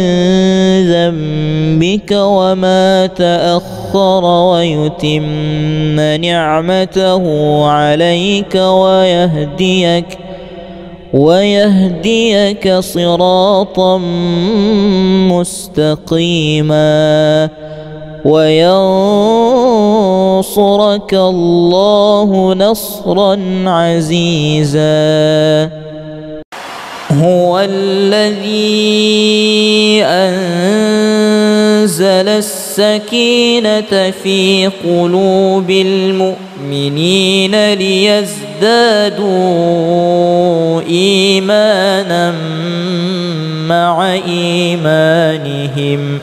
ذنبك وما تأخر ويتم نعمته عليك ويهديك صراطا مستقيما وينصرك الله نصرا عزيزا هو الذي أنزل السكينة في قلوب المؤمنين ليزدادوا إيمانا مع إيمانهم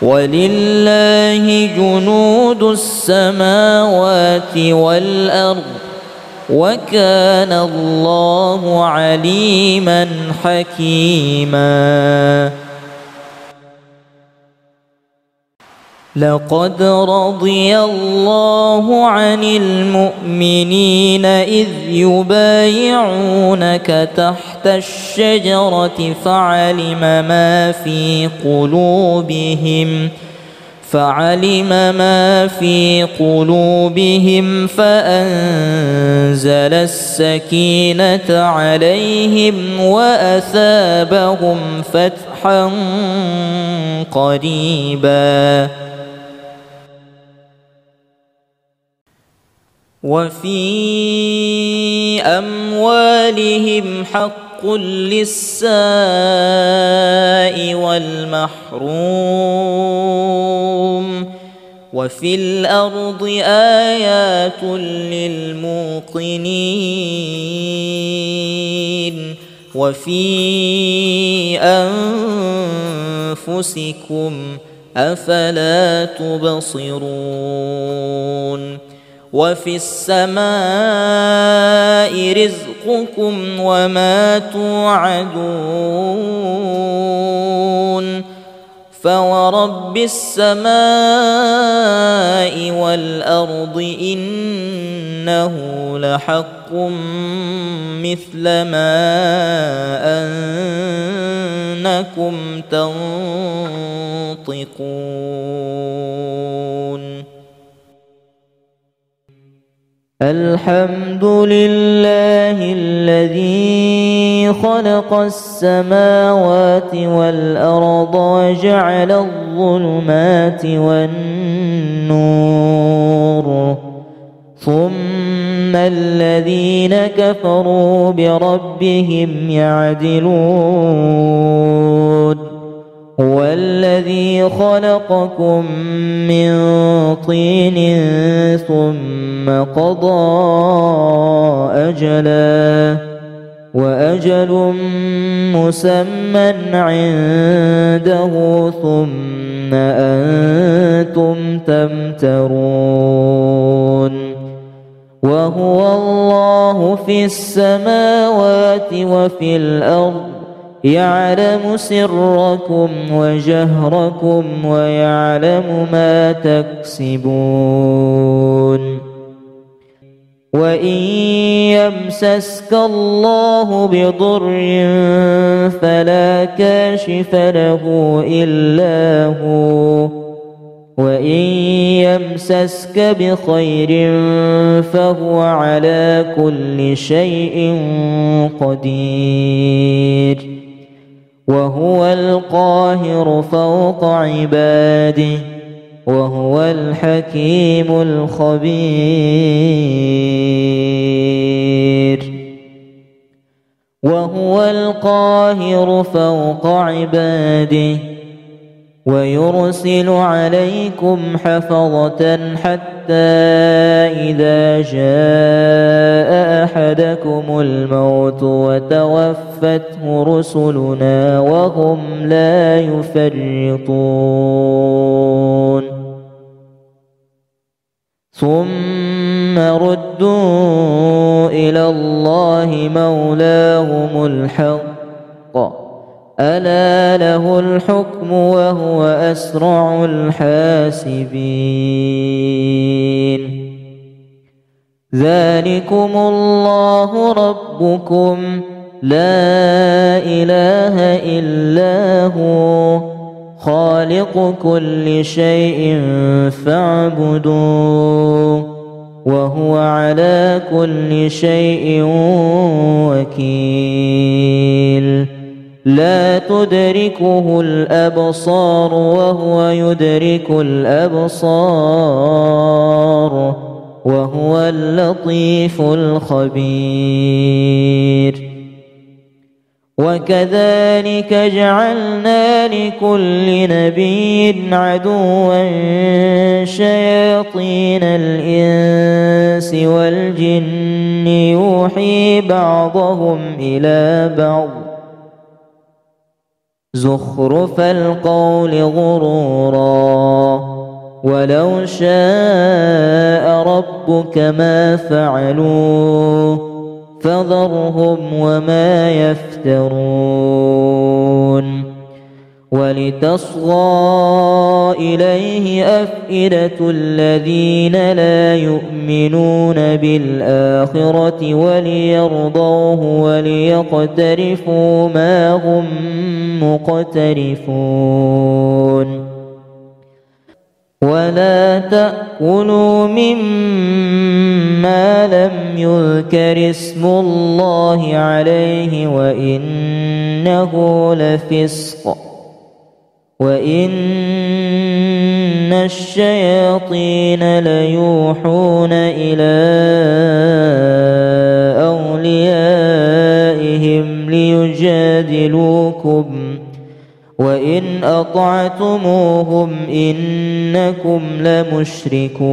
ولله جنود السماوات والأرض وكان الله عليما حكيما لقد رضي الله عن المؤمنين إذ يبايعونك تحت الشجرة فعلم ما في قلوبهم فأنزل السكينة عليهم وأثابهم فتحا قريبا وفي أموالهم حق للسائل والمحروم وفي الأرض آيات للموقنين وفي أنفسكم أفلا تبصرون وفي السماء رزقكم وما توعدون فورب السماء والأرض إنه لحق مثل ما أنكم تنطقون الحمد لله الذي خلق السماوات والأرض وجعل الظلمات والنور ثم الذين كفروا بربهم يعدلون هو الذي خلقكم من طين ثم قضى أجلا وأجل مسمى عنده ثم أنتم تمترون وهو الله في السماوات وفي الأرض يعلم سركم وجهركم ويعلم ما تكسبون وإن يمسسك الله بضر فلا كاشف له إلا هو وإن يمسسك بخير فهو على كل شيء قدير وهو القاهر فوق عباده وهو الحكيم الخبير وهو القاهر فوق عباده ويرسل عليكم حفظة حتى إذا جاء أحدكم الموت وتوفته رسلنا وهم لا يفرطون ثم ردوا إلى الله مولاهم الحق ألا له الحكم وهو أسرع الحاسبين ذلكم الله ربكم لا إله إلا هو خالق كل شيء فاعبدوه وهو على كل شيء وكيل لا تدركه الأبصار وهو يدرك الأبصار وهو اللطيف الخبير وكذلك جعلنا لكل نبي عدوا شياطين الإنس والجن يوحي بعضهم إلى بعض زخرف القول غرورا ولو شاء ربك ما فعلوه فذرهم وما يفترون ولتصغى إليه أفئدة الذين لا يؤمنون بالآخرة وليرضوه وليقترفوا ما هم مقترفون ولا تأكلوا مما لم يذكر اسم الله عليه وإنه لفسق وإن الشياطين ليوحون إلى أوليائهم ليجادلوكم وإن أطعتموهم إنكم لمشركون.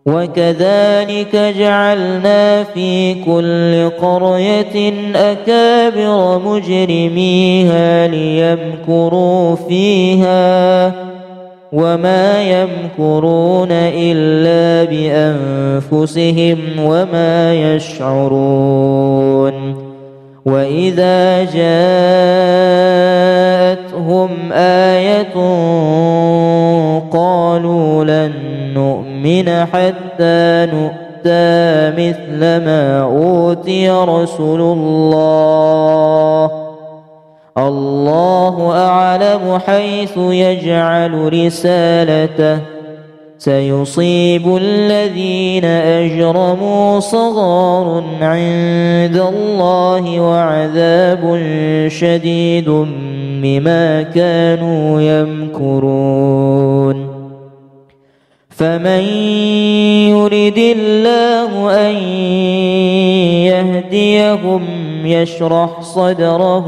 وكذلك جعلنا في كل قرية أكابر مجرميها ليمكروا فيها وما يمكرون إلا بأنفسهم وما يشعرون. وإذا جاءتهم آية قالوا لن نؤمن حتى نؤتى مثل ما أوتي رسل الله الله أعلم حيث يجعل رسالته سيصيب الذين أجرموا صغار عند الله وعذاب شديد بما كانوا يمكرون. فمن يرد الله أن يهديهم يشرح صدره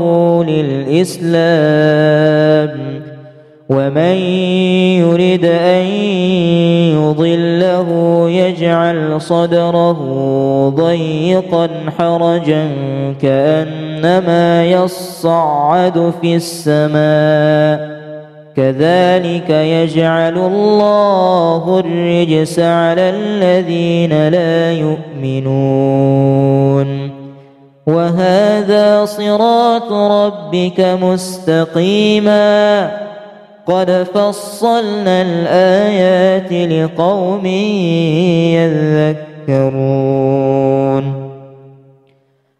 للإسلام ومن يرد أن يضله يجعل صدره ضيقا حرجا كأنما يصعد في السماء كذلك يجعل الله الرجس على الذين لا يؤمنون. وهذا صراط ربك مستقيما قد فصلنا الآيات لقوم يذكرون.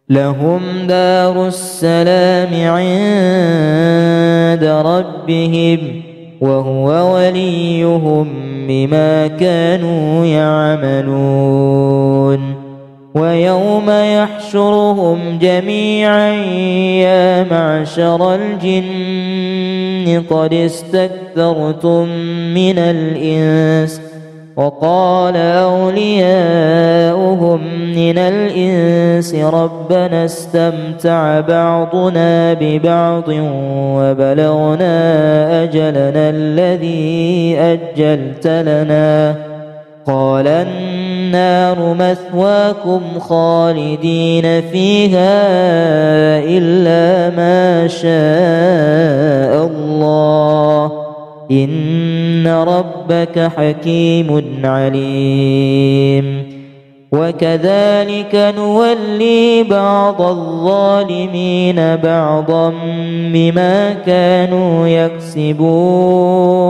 لهم دار السلام عند ربهم وهو وليهم بما كانوا يعملون. ويوم يحشرهم جميعا يا معشر الجن قد استكثرتم من الإنس وقال أولياؤهم من الإنس ربنا استمتع بعضنا ببعض وبلغنا أجلنا الذي أجلت لنا قال النار مثواكم خالدين فيها إلا ما شاء الله إن ربك حكيم عليم. وكذلك نولي بعض الظالمين بعضا بما كانوا يكسبون.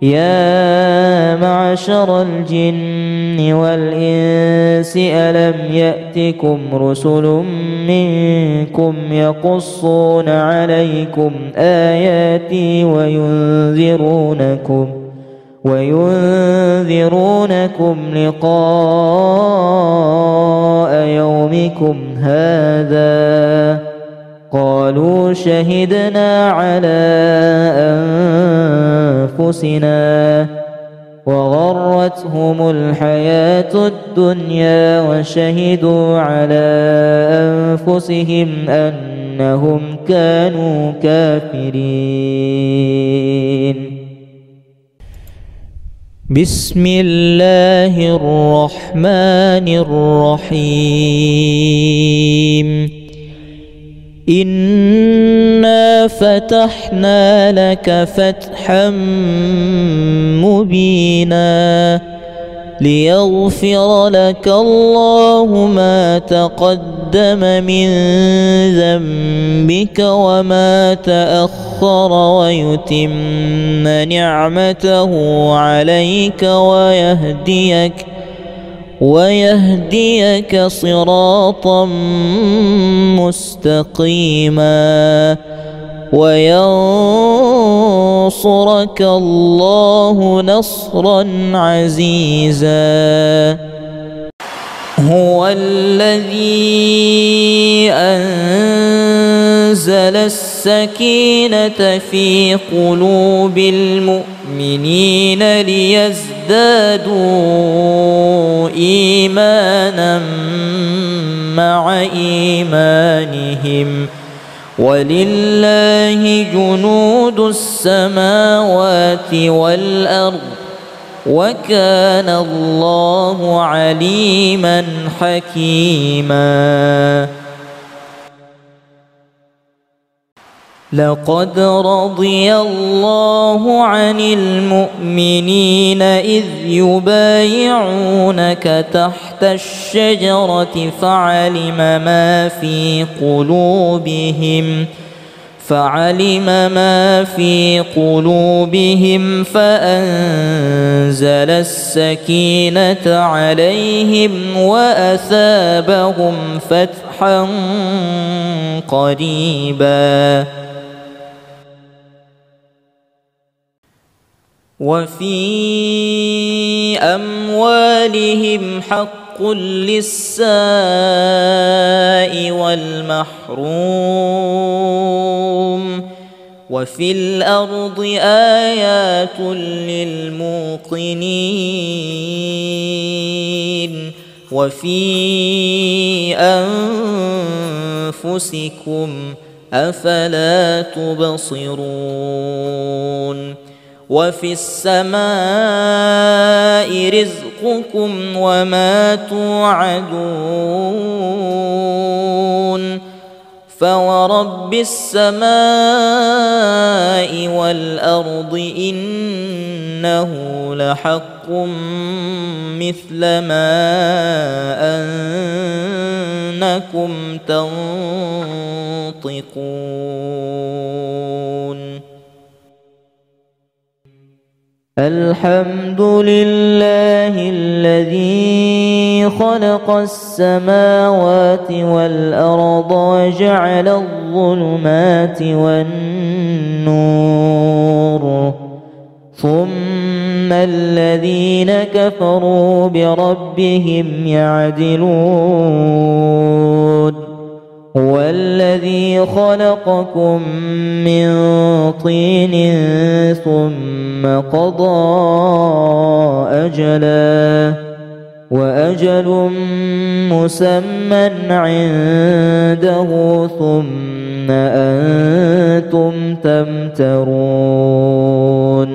يا معشر الجن والإنس ألم يأتكم رسل منكم يقصون عليكم آياتي وينذرونكم لقاء يومكم هذا قالوا شهدنا على أنفسنا وغرتهم الحياة الدنيا وشهدوا على أنفسهم أنهم كانوا كافرين. بسم الله الرحمن الرحيم. إنا فتحنا لك فتحا مبينا ليغفر لك الله ما تقدم من ذنبك وما تأخر ويتم نعمته عليك ويهديك صراطا مستقيما وينصرك الله نصرا عزيزا. هو الذي أنزل السكينة في قلوب المؤمنين ليزدادوا إيمانا مع إيمانهم ولله جنود السماوات والأرض وكان الله عليما حكيما. لقد رضي الله عن المؤمنين إذ يبايعونك تحت الشجرة فعلم ما في قلوبهم فأنزل السكينة عليهم وأثابهم فتحا قريبا. وفي أموالهم حق للسائل والمحروم وفي الأرض آيات للموقنين وفي أنفسكم أفلا تبصرون. وفي السماء رزقكم وما توعدون فورب السماء والأرض إنه لحق مثل ما أنكم تنطقون. الحمد لله الذي خلق السماوات والأرض وجعل الظلمات والنور ثم الذين كفروا بربهم يعدلون. هو الذي خلقكم من طين ثم قضى أجلا وأجل مسمى عنده ثم أنتم تمترون.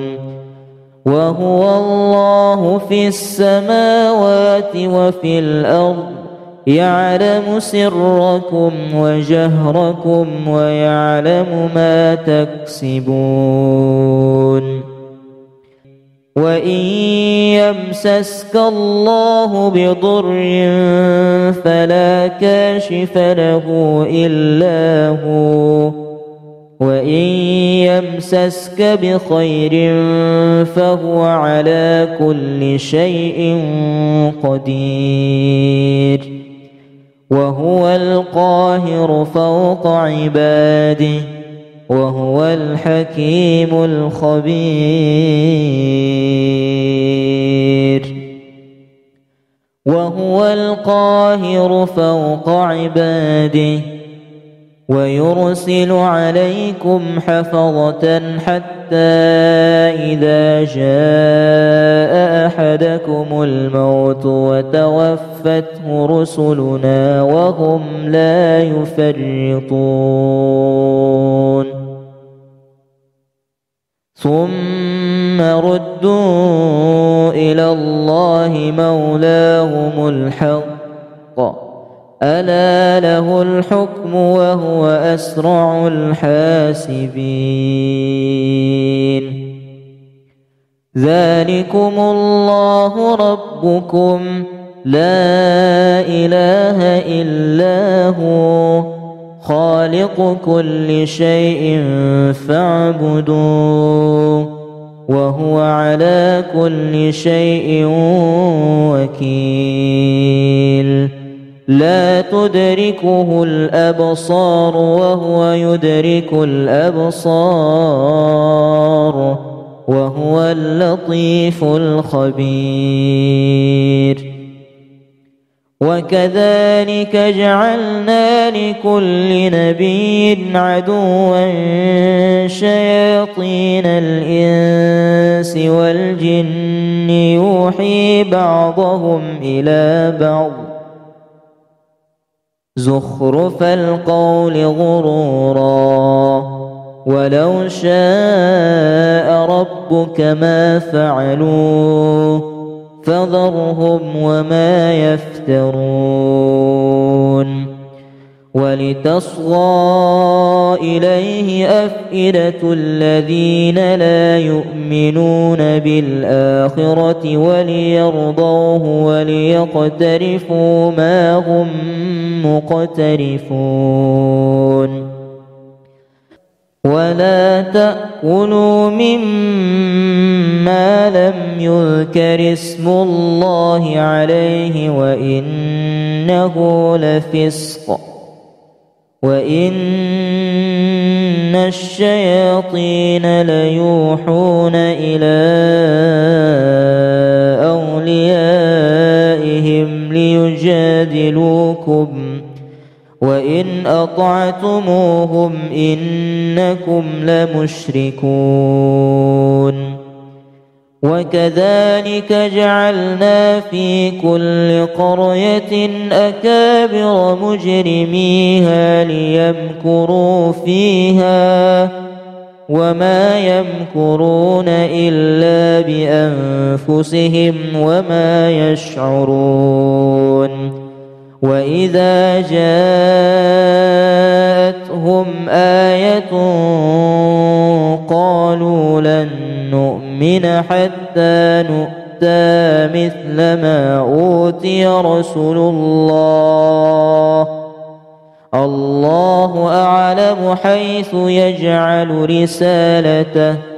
وهو الله في السماوات وفي الأرض يعلم سركم وجهركم ويعلم ما تكسبون. وإن يمسسك الله بضر فلا كاشف له إلا هو وإن يمسسك بخير فهو على كل شيء قدير. وهو القاهر فوق عباده وهو الحكيم الخبير. وهو القاهر فوق عباده ويرسل عليكم حفظة حتى إذا جاء أحدكم الموت وتوفته رسلنا وهم لا يفرطون ثم ردوا إلى الله مولاهم الحق ألا له الحكم وهو أسرع الحاسبين. ذلكم الله ربكم لا إله إلا هو خالق كل شيء فاعبدوه وهو على كل شيء وكيل. لا تدركه الأبصار وهو يدرك الأبصار وهو اللطيف الخبير. وكذلك جعلنا لكل نبي عدوا شياطين الإنس والجن يوحي بعضهم إلى بعض زخرف القول غرورا ولو شاء ربك ما فعلوه فذرهم وما يفترون ولتصغى إليه أفئدة الذين لا يؤمنون بالآخرة وليرضوه وليقترفوا ما هم مقترفون ولا تأكلوا مما لم يذكر اسم الله عليه وإنه لفسق وإن الشياطين ليوحون إلى أوليائهم ليجادلوكم وإن أطعتموهم إنكم لمشركون وكذلك جعلنا في كل قرية أكابر مجرميها ليمكروا فيها وما يمكرون إلا بأنفسهم وما يشعرون وإذا جاءتهم آية قالوا لن نؤمن حتى نؤتى مثل ما أوتي رسل الله الله أعلم حيث يجعل رسالته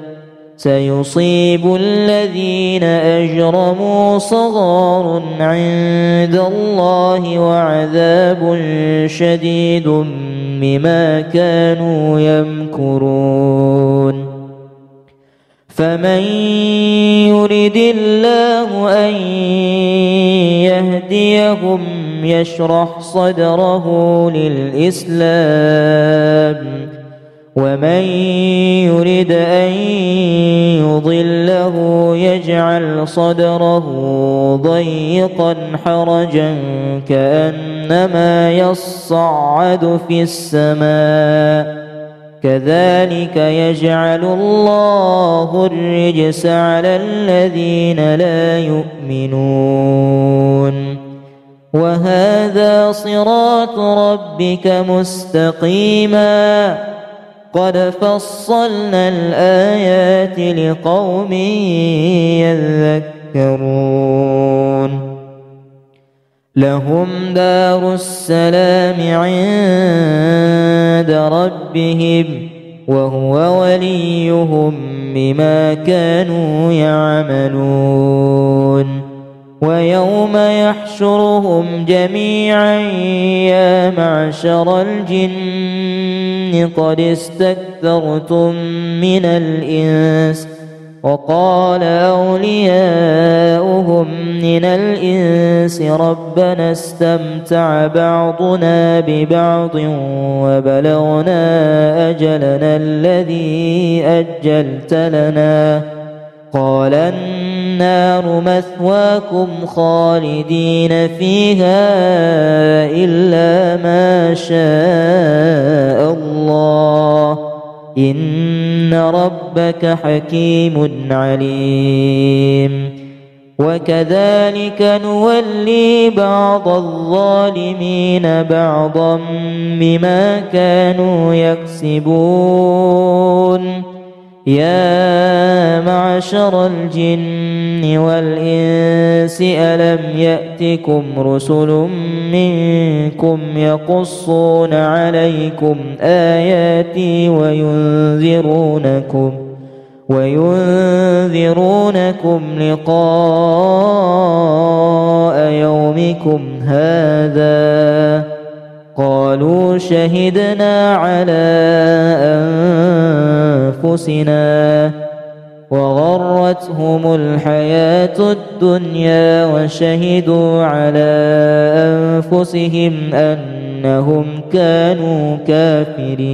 سيصيب الذين أجرموا صغار عند الله وعذاب شديد بما كانوا يمكرون فمن يرد الله أن يهديهم يشرح صدره للإسلام ومن يرد أن يضله يجعل صدره ضيقا حرجا كأنما يصعد في السماء كذلك يجعل الله الرجس على الذين لا يؤمنون وهذا صراط ربك مستقيما قد فصلنا الآيات لقوم يذكرون لهم دار السلام عند ربهم وهو وليهم بما كانوا يعملون ويوم يحشرهم جميعا يا معشر الجن قد استكثرتم من الإنس وقال أولياؤهم من الإنس ربنا استمتع بعضنا ببعض وبلغنا أجلنا الذي أجلت لنا قال النار مثواكم خالدين فيها إلا ما شاء الله إن ربك حكيم عليم وكذلك نولي بعض الظالمين بعضا بما كانوا يكسبون يا معشر الجن والإنس ألم يأتكم رسل منكم يقصون عليكم آياتي وينذرونكم لقاء يومكم هذا قالوا شهدنا على أنفسنا وغرتهم الحياة الدنيا وشهدوا على أنفسهم أنهم كانوا كافرين.